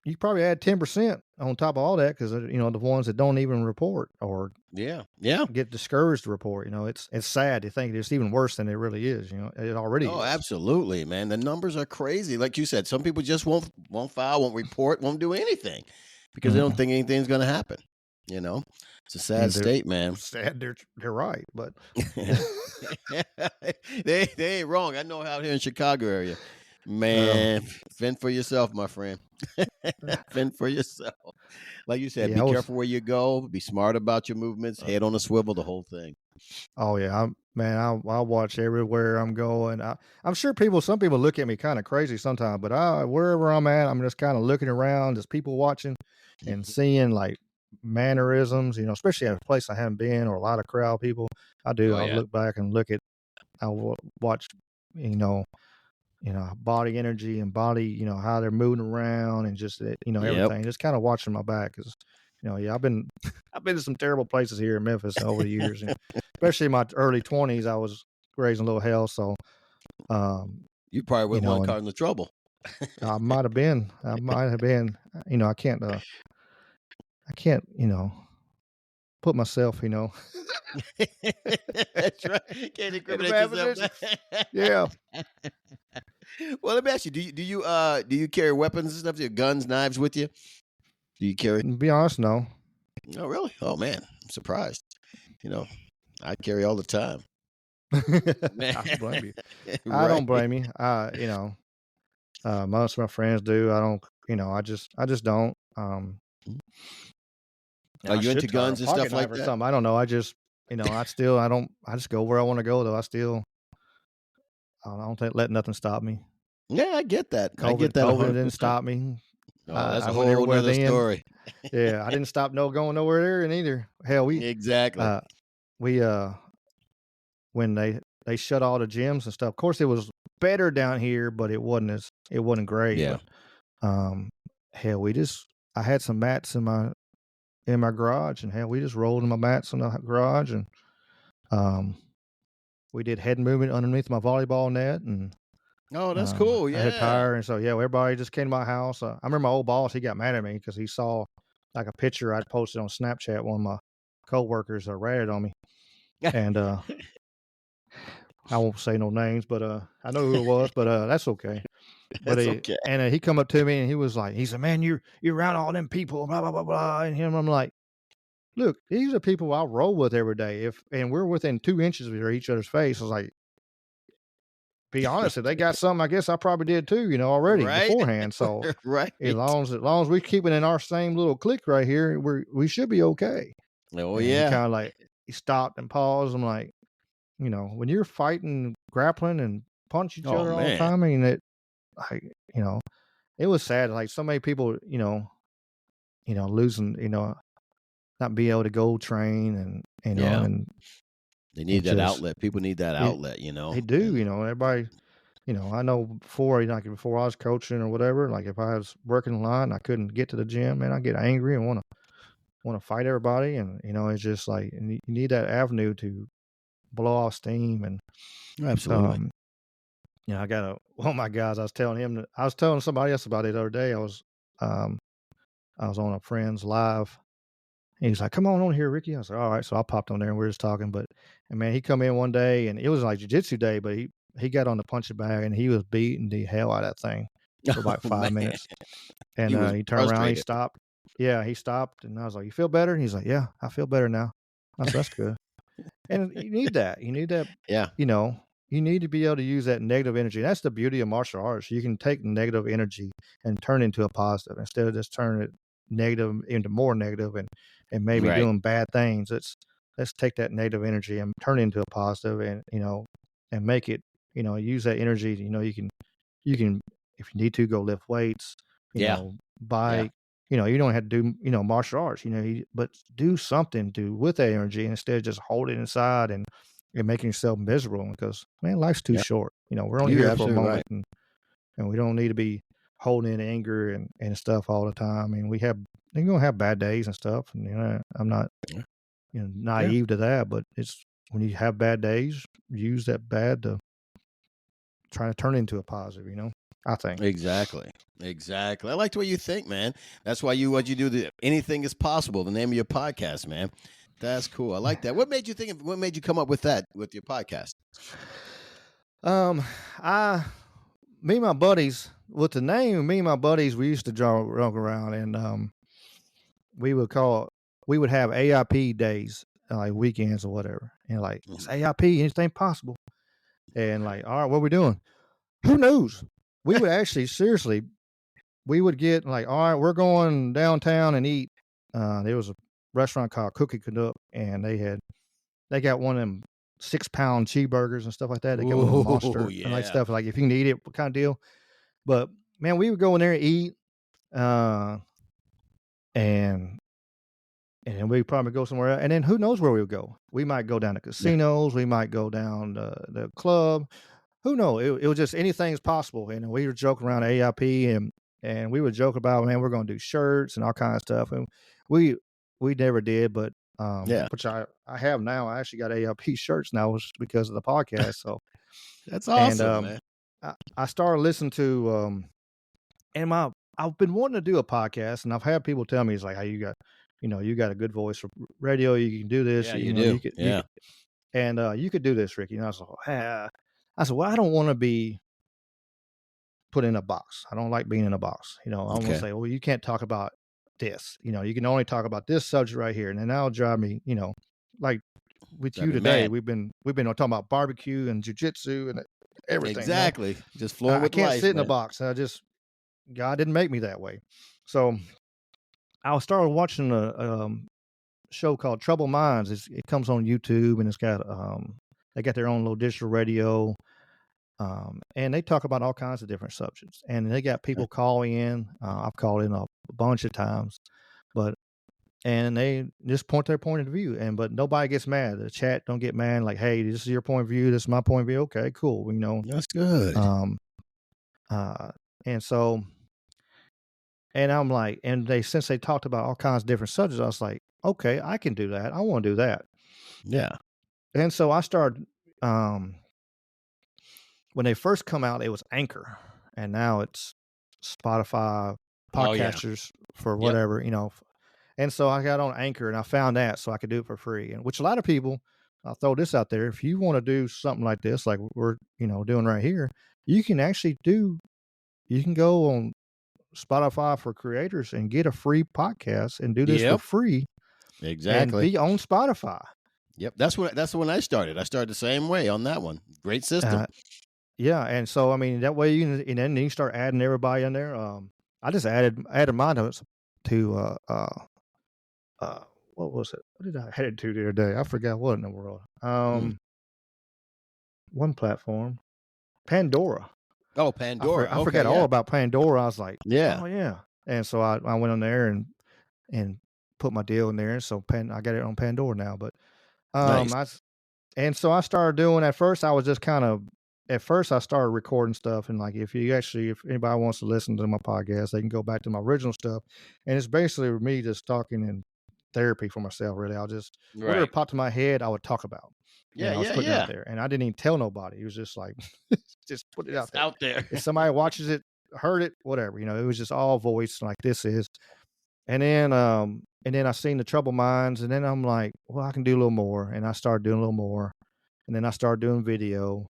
you probably add 10% on top of all that, because the ones that don't even report or get discouraged to report. It's sad to think it's even worse than it really is. It already is. Oh, absolutely, man. The numbers are crazy. Like you said, some people just won't file, won't report, won't do anything because they don't think anything's going to happen. It's a sad state, man. Sad. They're right, but they ain't wrong. I know out here in Chicago area, man. Fend for yourself, my friend. Fend for yourself. Like you said, be careful where you go. Be smart about your movements. Head on a swivel. The whole thing. Oh yeah, I watch everywhere I'm going. I'm sure some people look at me kind of crazy sometimes, but wherever I'm at, I'm just kind of looking around, just people watching and seeing like mannerisms, especially at a place I haven't been or a lot of crowd people. I'll look back and I'll watch, body energy and body, how they're moving around and just, everything. Just kind of watching my back because, I've been to some terrible places here in Memphis over the years, and especially in my early 20s, I was raising a little hell. So, you probably would want to cause the trouble. I might have been. I can't, put myself, That's right. Can't incriminate yourself. Yeah. Well, let me ask you: Do you carry weapons and stuff? Your guns, knives with you? Do you carry? To be honest, no. Oh, really? Oh man, I'm surprised. I carry all the time. I don't blame you. I don't blame you. Most of my friends do. I don't. I just don't. Are you into guns and stuff like that? I don't know. I just, I just go where I want to go, though. I don't let nothing stop me. Yeah, I get that. COVID didn't stop me. Oh, that's a whole other story. Yeah, I didn't stop going nowhere there and either. Hell, exactly. When they shut all the gyms and stuff. Of course, it was better down here, but it wasn't great. Yeah. But, hell, I had some mats in my garage, and hell, we just rolled in my mats in the garage, and we did head movement underneath my volleyball net, and oh, that's cool. Yeah, I had tire, and so everybody just came to my house. I remember my old boss; he got mad at me because he saw like a picture I'd posted on Snapchat. One of my coworkers ratted on me, And I won't say no names, but I know who it was, but that's okay. But That's okay. he come up to me and he said, "Man, you're around all them people, blah blah blah blah." And I'm like, "Look, these are people I roll with every day. And we're within 2 inches of each other's face." I was like, "Be honest, if they got something, I guess I probably did too, already Right? beforehand. So Right. as long as we keep it in our same little clique right here, we should be okay." Oh, And he yeah. kind of like he stopped and paused. I'm like, when you're fighting, grappling, and punch each Oh, other all the man. time, I mean, like, it was sad. Like so many people, losing, not be able to go train Yeah. and They need that outlet. People need that it, outlet, they do, And everybody, I know before, before I was coaching or whatever, like if I was working a lot and I couldn't get to the gym, man, I get angry and want to fight everybody. And, it's just like, you need that avenue to blow off steam. And, absolutely. I got one of my guys, I was telling somebody else about it the other day. I was on a friend's live. And he's like, "Come on here, Ricky." I was like, "All right." So I popped on there and we were just talking. And man, he come in one day and it was like jiu-jitsu day, but he got on the punching bag and he was beating the hell out of that thing for about 5 man. minutes. And He was he turned around, he frustrated. stopped. Yeah, he stopped. And I was like, "You feel better?" And he's like, "Yeah, I feel better now." I said, "That's good." And you need that. You need that. Yeah. You need to be able to use that negative energy. That's the beauty of martial arts. You can take negative energy and turn it into a positive instead of just turning it negative into more negative and maybe Right. doing bad things. Let's take that negative energy and turn it into a positive and and make it, use that energy. You can if you need to go lift weights, Yeah. bike, you don't have to do, martial arts, but do something with that energy instead of just holding it inside and making yourself miserable because, man, life's too short. We're only You're here for a absolutely moment right. and we don't need to be holding in anger and stuff all the time. I mean, you're going to have bad days and stuff. And, I'm not, naive to that, but it's when you have bad days, use that bad to try to turn into a positive, I think. Exactly. I like the way you think, man. That's why what you do. Anything is possible. The name of your podcast, man. That's cool. I like that. What made you come up with that with your podcast? Me and my buddies, with the name, me and my buddies, we used to joke around and we would have A.I.P days, like weekends or whatever. And like, it's A.I.P, anything possible. And like, all right, what are we doing? Who knows? We would actually, seriously, we would get like, all right, we're going downtown and eat. There was a restaurant called Cookie Canuck, and they got one of them 6-pound cheeseburgers and stuff like that. They got one of them monster and like stuff like if you can eat it, what kind of deal. But man, we would go in there and eat, and then we'd probably go somewhere else. And then who knows where we would go? We might go down to casinos. We might go down the club. Who knows? It was just anything's possible. And we were joking around A.I.P. and we would joke about, man, we're going to do shirts and all kinds of stuff. And we never did, but which I have now. I actually got A.I.P. shirts now because of the podcast. So that's awesome, man. I started listening to and I've been wanting to do a podcast, and I've had people tell me, it's like, hey, you got a good voice for radio. You can do this. Yeah, You do. could, you could do this, Ricky. And I was like, well, I don't want to be put in a box. I don't like being in a box. I want to say, well, you can't talk about this. You can only talk about this subject right here. And then that'll drive me, like with you today, we've been talking about barbecue and jiu-jitsu and everything. Exactly. Just flowing with life. I can't sit in man. a box. God didn't make me that way. So I started watching a show called Troubled Minds. It comes on YouTube, and it's got they got their own little digital radio, and they talk about all kinds of different subjects. And they got people calling in. I've called in a bunch of times, and they just point their point of view. But nobody gets mad. The chat don't get mad. Like, hey, this is your point of view. This is my point of view. Okay, cool. That's good. And so. And I'm like, since they talked about all kinds of different subjects, I was like, okay, I can do that. I want to do that. Yeah. And so I started, when they first come out, it was Anchor, and now it's Spotify podcasters for whatever, And so I got on Anchor and I found that so I could do it for free, and which a lot of people I'll throw this out there. If you want to do something like this, like we're, doing right here, you can go on Spotify for creators and get a free podcast and do this for free and Exactly. be on Spotify. Yep. That's when I started. I started the same way on that one. Great system. Yeah. And so, I mean, that way and then you start adding everybody in there. I just added mine to what was it? What did I head to the other day? I forgot what in the world. One platform, Pandora. Oh, Pandora. I forgot all about Pandora. I was like, yeah. Oh yeah. And so I went on there and put my deal in there. So I got it on Pandora now. But Nice. so I started doing. At first, I was just I started recording stuff, and like if anybody wants to listen to my podcast, they can go back to my original stuff, and it's basically me just talking in therapy for myself. Really, I'll just whatever popped in my head, I would talk about. I was putting it out there, and I didn't even tell nobody. It was just like just put it out there. If somebody watches it, heard it, whatever, it was just all voice like this is. And then I seen the Trouble Minds, and then I'm like, well, I can do a little more, and I started doing a little more, and then I started doing video,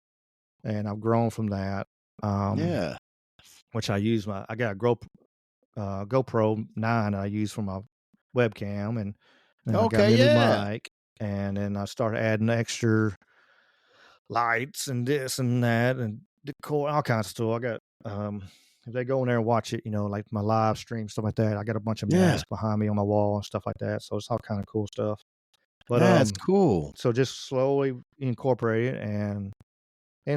and I've grown from that. Which I got a GoPro 9 I use for my webcam, and then I got me a new mic, and then I started adding extra lights and this and that and decor, all kinds of stuff. I got if they go in there and watch it, like my live stream, stuff like that, I got a bunch of masks behind me on my wall and stuff like that. So it's all kind of cool stuff. But that's cool. So just slowly incorporate it, and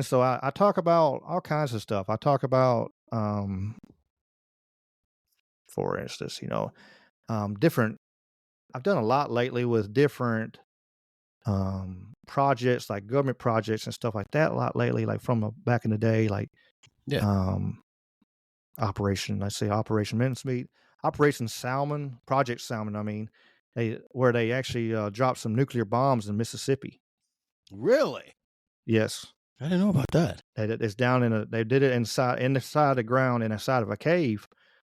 so I talk about all kinds of stuff. I talk about for instance, different. I've done a lot lately with different projects, like government projects and stuff like that. A lot lately, like from back in the day, like Operation Mincemeat, Operation Salmon, Project Salmon. I mean, where they actually dropped some nuclear bombs in Mississippi. Really? Yes. I didn't know about that. It's down they did it inside the ground, inside of a cave.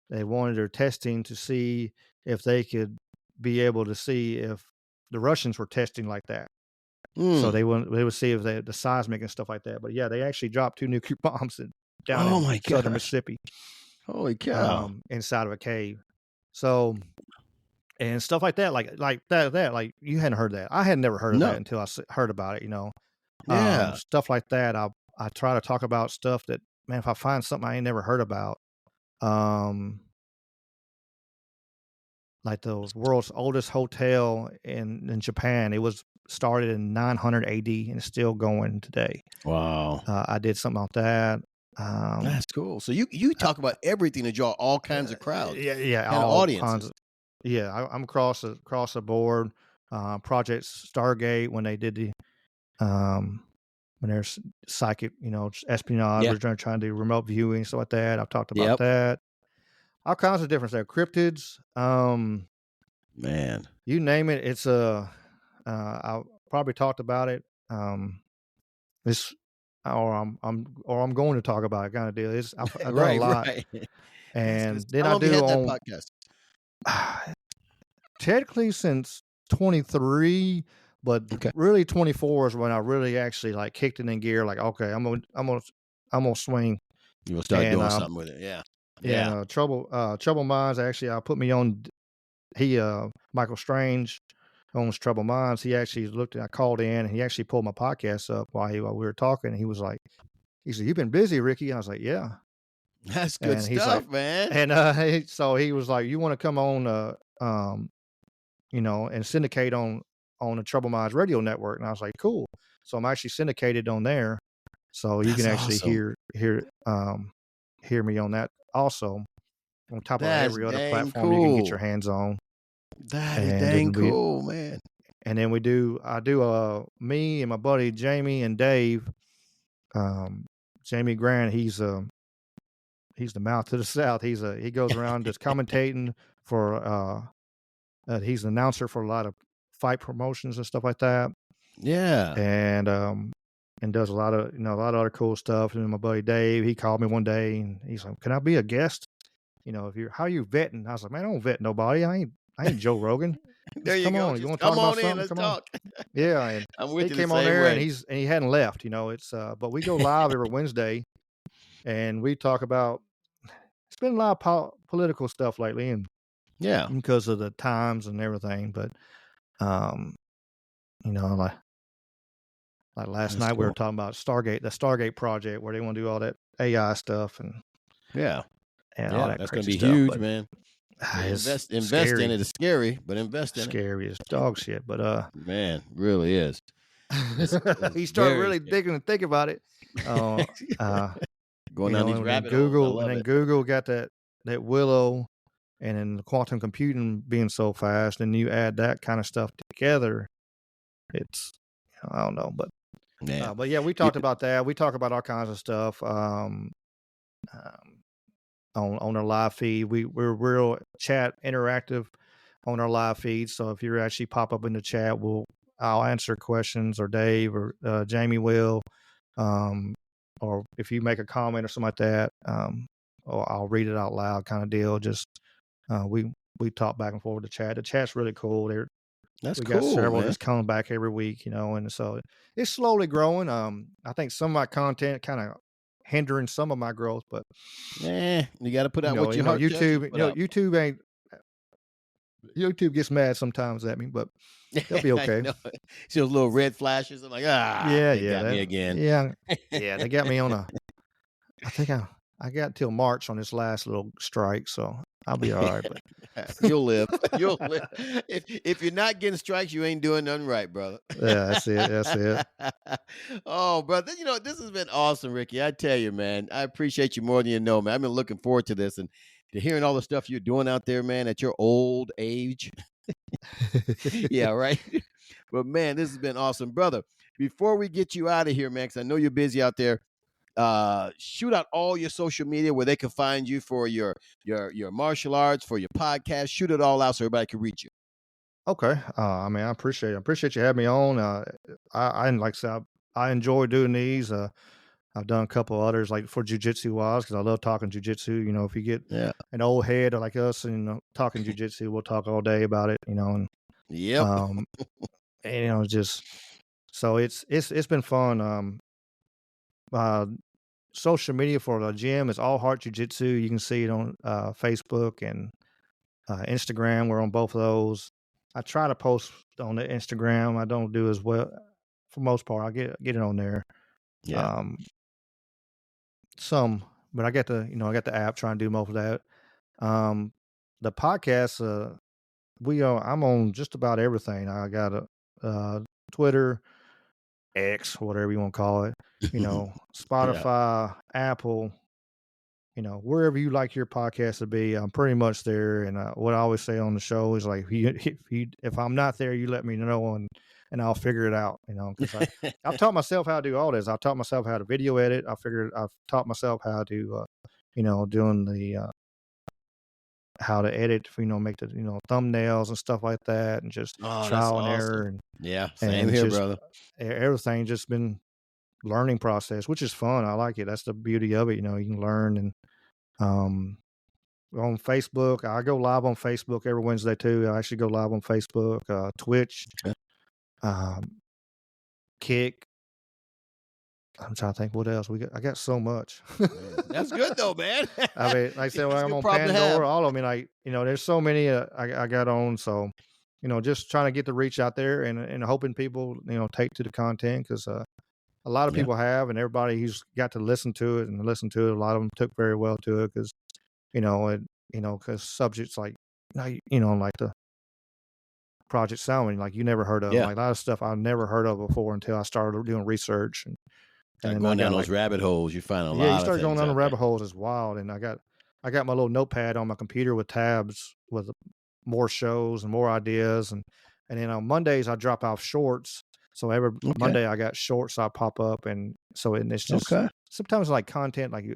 They wanted their testing to see if they could be able to see if the Russians were testing like that. So they would see if the seismic and stuff like that. But yeah, they actually dropped 2 nuclear bombs down in southern Mississippi. Holy cow! Inside of a cave. So, and stuff like that, like that, like you hadn't heard that. I had never heard of that until I heard about it. Stuff like that. I try to talk about stuff that, man, if I find something I ain't never heard about, like the world's oldest hotel in Japan. It was started in 900 AD and it's still going today. Wow. I did something like that. That's cool. So you talk about everything to draw all kinds of crowds. All audiences. I'm across the board. Project Stargate, when they did the when there's psychic, espionage, we're trying to do remote viewing, stuff like that. I've talked about that. All kinds of different stuff. Cryptids. Man, you name it. It's I probably talked about it. I'm going to talk about it, kind of deal. I've done a lot. Right. And then How long I do have you had on that podcast? Technically since 23, but really 24 is when I really actually like kicked it in gear. Like, okay, I'm gonna swing. You will start doing something with it. Yeah. Trouble Minds. Actually, I put me on. Michael Strange owns Trouble Minds. He actually I called in and he actually pulled my podcast up while we were talking. And he said, "You've been busy, Ricky." And I was like, "Yeah." That's good stuff, man. And so he was like, "You want to come on, and syndicate on the Trouble Minds radio network?" And I was like, "Cool." So I'm actually syndicated on there, so you can actually hear me on that also. On top of every other platform you can get your hands on. That is dang cool, man. And then I do me and my buddy Jamie and Dave. Jamie Grant, he's the mouth to the south. He goes around just commentating for he's an announcer for a lot of fight promotions and stuff like that. Yeah. And does a lot of other cool stuff. And my buddy Dave, he called me one day and he's like, "Can I be a guest? How are you vetting?" I was like, "Man, I don't vet nobody. I ain't Joe Rogan." There you go. On. You want to come talk on about in. something? Let's talk. Yeah, and I'm with he you the came on same there and way. he hadn't left, it's but we go live every Wednesday and we talk about it's been a lot of political stuff lately and Yeah. because of the times and everything, but um, like last That's night we were cool. talking about the Stargate project where they want to do all that AI stuff Yeah. and all Yeah. that That's going to crazy be stuff, huge, but man. it's Invest in scary, it. It's scary, but invest in it. scary as dog shit, but Man, really is. It's you start very really scary. digging and think about it. Uh, Going down these and then rabbit holes. I love it. Google got that Willow, and then the quantum computing being so fast, and you add that kind of stuff together, it's I don't know, Yeah. but yeah, we You- talked about that. We talk about all kinds of stuff on our live feed. We're real chat interactive on our live feed. So if you actually pop up in the chat, I'll answer questions, or Dave or Jamie will, or if you make a comment or something like that, or I'll read it out loud, kind of deal. Just we talk back and forth the chat. The chat's really cool. That's We got cool, several man. just coming back every week, and so it's slowly growing. I think some of my content kind of hindering some of my growth, but You got to put out what your heart tells you to put out. YouTube gets mad sometimes at me, but they'll be I okay. know. See those little red flashes. I'm like, they got me again. Yeah, they got me on I think I got till March on this last little strike, so I'll be all right. But You'll live. You'll live. If you're not getting strikes, you ain't doing nothing right, brother. yeah, that's it. That's it. Oh, brother, this has been awesome, Ricky. I tell you, man, I appreciate you more than you know, man. I've been looking forward to this and to hearing all the stuff you're doing out there, man, at your old age. Yeah, right. But man, this has been awesome, brother. Before we get you out of here, man, because I know you're busy out there. Shoot out all your social media where they can find you for your martial arts, for your podcast. Shoot it all out so everybody can reach you. Okay. I mean, I appreciate you having me on. I like I said, I enjoy doing these. I've done a couple others like for jiu-jitsu wise because I love talking jiu-jitsu. If you get an old head like us and talking jiu-jitsu, we'll talk all day about it. And Yep. just so it's been fun. Social media for the gym is All Heart Jiu-Jitsu. You can see it on Facebook and Instagram. We're on both of those. I try to post on the Instagram. I don't do as well for most part. I get it on there. Yeah. Some, but I got the app trying to do most of that. The podcast, I'm on just about everything. I got a Twitter, X, whatever you want to call it. Spotify, Apple. Wherever you like your podcast to be, I'm pretty much there. And what I always say on the show is like, if I'm not there, you let me know and I'll figure it out. Because I've taught myself how to do all this. I've taught myself how to video edit. I've taught myself how to, doing the how to edit, make the thumbnails and stuff like that, and just Oh, that's trial and awesome. error and Yeah, same here, just brother. Everything just been learning process, which is fun. I like it. That's the beauty of it. You can learn and on Facebook. I go live on Facebook every Wednesday too. I actually go live on Facebook, Twitch, Okay. Kick. I'm trying to think what else I got so much. That's good though, man. I mean, like I said, That's a I'm good on problem to have. Pandora, all of them. Like, there's so many I got on. So, just trying to get the reach out there and hoping people, take to the content because a lot of people have, and everybody who's got to listen to it, a lot of them took very well to it because, because subjects like, like the Project Salmon, like you never heard of, like a lot of stuff I've never heard of before until I started doing research and then going down those rabbit holes, you find a lot. Yeah, you start of going down the out rabbit there. holes. It's wild, and I got my little notepad on my computer with tabs with more shows and more ideas, and then on Mondays I drop off shorts. So every Monday I got shorts I pop up, and so it's just sometimes like content like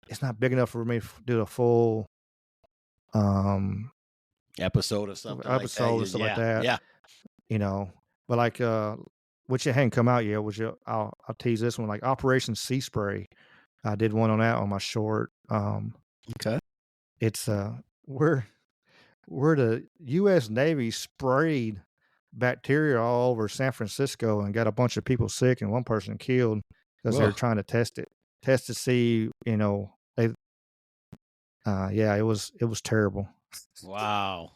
it's not big enough for me to do a full episode or something or like stuff like that. Yeah. But like which it hadn't come out yet, which I'll tease this one, like Operation Sea Spray. I did one on that on my short. It's where the U.S. Navy sprayed bacteria all over San Francisco and got a bunch of people sick and one person killed because they were trying to test to see, they, yeah, it was terrible. Wow.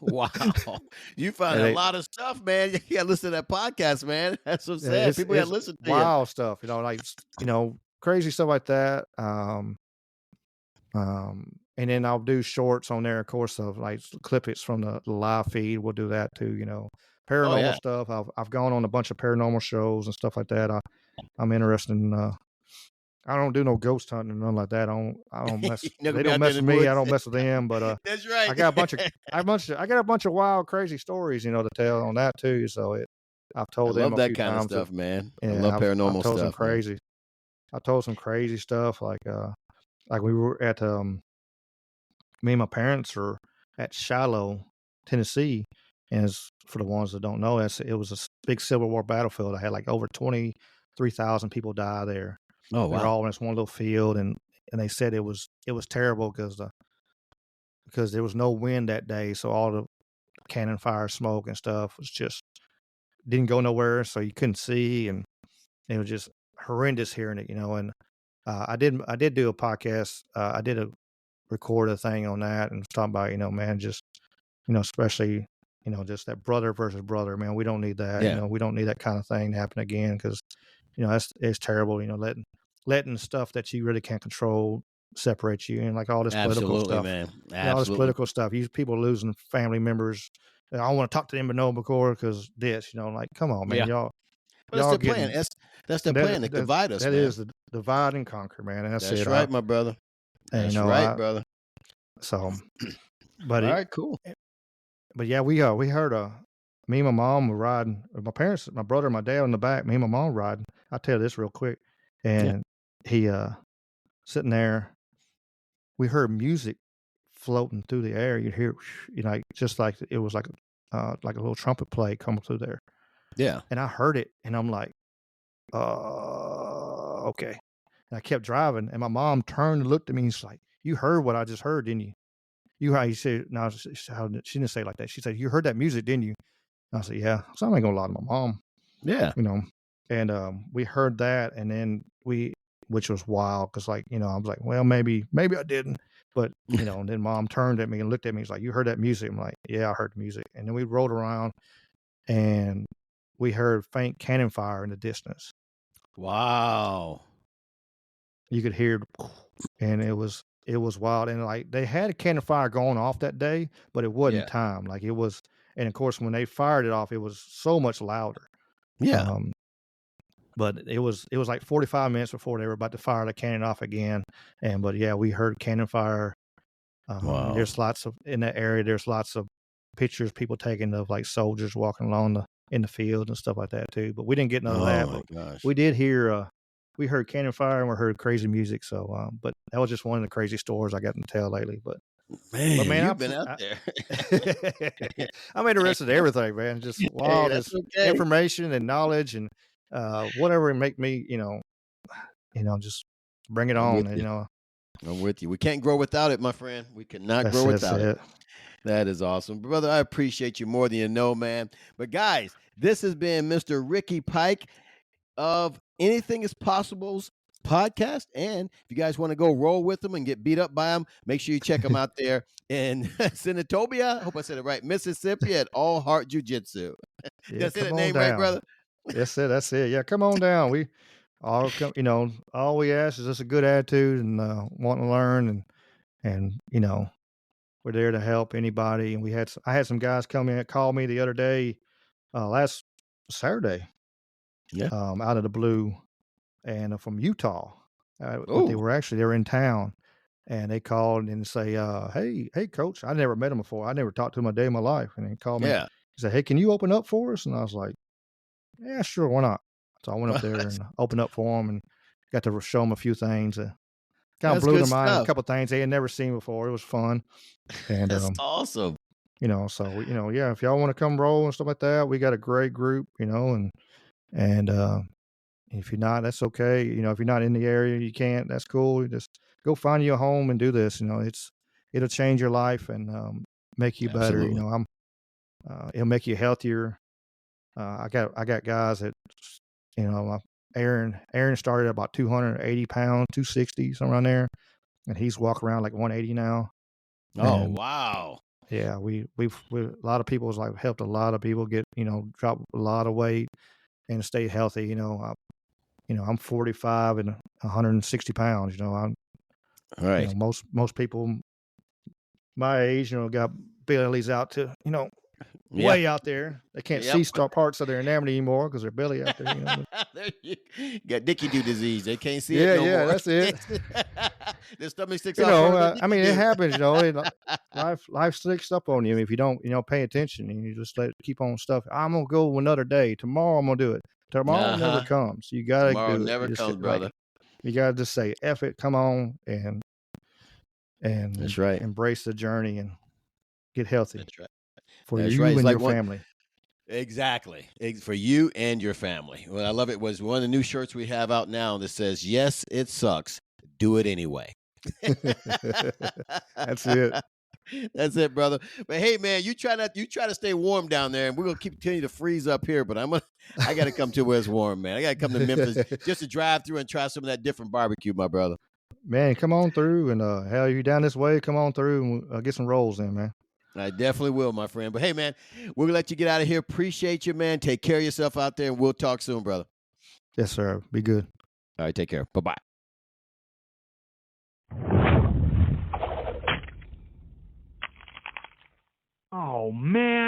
You find And a lot of stuff, man. You gotta listen to that podcast, man. That's so sad. People gotta it's listen to you. wild stuff, like, crazy stuff like that. And then I'll do shorts on there, of course, of like clippets from the live feed. We'll do that too, Oh paranormal yeah. stuff. I've gone on a bunch of paranormal shows and stuff like that. I'm interested in, I don't do no ghost hunting and nothing like that. I don't mess. You're not gonna They be don't out there mess in with the me. I woods. don't mess with them. But That's right. I got a bunch of wild, crazy stories, to tell on that too. So I've I told them love a that few kind of times. stuff, man. I And love I've paranormal told some stuff, man. crazy. I told some crazy stuff like we were at me and my parents are at Shiloh, Tennessee, and for the ones that don't know, it was a big Civil War battlefield. I had like over 23,000 people die there. Oh They're wow. all in this one little field, and they said it was terrible because there was no wind that day, so all the cannon fire smoke and stuff was just didn't go nowhere, so you couldn't see, and it was just horrendous hearing it, And I did do a podcast. I did record a thing on that and was talking about, man, just especially just that brother versus brother, man. We don't need that. Yeah. We don't need that kind of thing to happen again because it's terrible. Letting stuff that you really can't control separate you, and like all this political Absolutely, stuff. man. All this Absolutely. political stuff. You people losing family members. I don't want to talk to them no more because this, like, come on, man, Yeah. y'all But that's y'all their plan. getting That's their plan to divide us, that man. is the divide and conquer, man. And that's That's it. right, my brother. And That's right, brother. so, All right, cool. but yeah, we heard me and my mom were riding. My parents, my brother, and my dad in the back. Me and my mom riding. I'll tell you this real quick. Yeah. And he sitting there. We heard music floating through the air. You'd hear, just like it was like a little trumpet play coming through there. Yeah. And I heard it, and I'm like, okay. And I kept driving, and my mom turned and looked at me, and she's like, "You heard what I just heard, didn't you?" He said, no, she didn't say it like that. She said, "You heard that music, didn't you?" And I said, "Yeah." So I ain't gonna lie to my mom. Yeah. And we heard that, and then which was wild, because I was like, well, maybe I didn't, but and then mom turned at me and looked at me. He's like, "You heard that music?" I'm like, "Yeah, I heard the music." And then we rode around, and we heard faint cannon fire in the distance. Wow. You could hear, and it was wild. And like they had a cannon fire going off that day, but it wasn't timed. Like it was, and of course when they fired it off, it was so much louder. Yeah. But it was like 45 minutes before they were about to fire the cannon off again. But yeah, we heard cannon fire. Wow. There's lots of in that area. There's lots of pictures people taking of like soldiers walking along in the field and stuff like that too. But we didn't get none of that. But gosh. we did hear. We heard cannon fire and we heard crazy music. So, but that was just one of the crazy stories I got to tell lately. But man, you've been out there. I'm interested in everything, man. Just wild information and knowledge and whatever make me, just bring it on. I'm with you. We can't grow without it, my friend. We cannot grow without it. That is awesome. Brother, I appreciate you more than you know, man. But guys, this has been Mr. Ricky Pike of Anything is Possible's podcast. And if you guys want to go roll with them and get beat up by them, make sure you check them out there in Senatobia. I hope I said it right. Mississippi at All Heart Jiu Jitsu. Did I say that name right, brother? That's it. Yeah, come on down. We all come, all we ask is just a good attitude and wanting to learn and we're there to help anybody. And I had some guys call me the other day, last Saturday, out of the blue, and from Utah. But they were in town, and they called and say, hey, coach, I never met him before. I never talked to him a day in my life. And he called me. Yeah. He said, "Hey, can you open up for us?" And I was like, "Yeah, sure. Why not?" So I went up there and opened up for them and got to show them a few things. Kind of blew their mind, a couple of things they had never seen before. It was fun. And that's awesome. So yeah, if y'all want to come roll and stuff like that, we got a great group, and if you're not, that's okay. If you're not in the area, you can't, that's cool. You just go find you a home and do this. It'll change your life and make you better. It'll make you healthier. I got guys that, Aaron started at about 280 pounds, 260, somewhere around there, and he's walking around like 180 now. Oh, And wow. yeah, we've a lot of people has like helped a lot of people get, drop a lot of weight and stay healthy. I'm 45 and 160 pounds. All right. Most people my age, got bellies out to, Yeah. way out there. They can't see parts of their anatomy anymore because their belly out there. There you got Dicky Do disease. They can't see it no more. That's it. Their stomach sticks out. It happens. Life sticks up on you if you don't, pay attention and you just keep on stuff. I'm gonna go another day. Tomorrow I'm gonna do it. Tomorrow never comes. You gotta Tomorrow do it. never comes, brother. You gotta just say, "F it, come on," and that's right. Embrace the journey and get healthy. That's right. For you and your family. Exactly. For you and your family. What I love it was one of the new shirts we have out now that says, "Yes, it sucks. Do it anyway." That's it. That's it, brother. But hey, man, you try to stay warm down there, and we're gonna continue to freeze up here. But I gotta come to where it's warm, man. I gotta come to Memphis just to drive through and try some of that different barbecue, my brother. Man, come on through, and hell, you down this way? Come on through and get some rolls in, man. I definitely will, my friend. But hey, man, we're gonna let you get out of here. Appreciate you, man. Take care of yourself out there, and we'll talk soon, brother. Yes, sir. Be good. All right, take care. Bye-bye. Oh, man.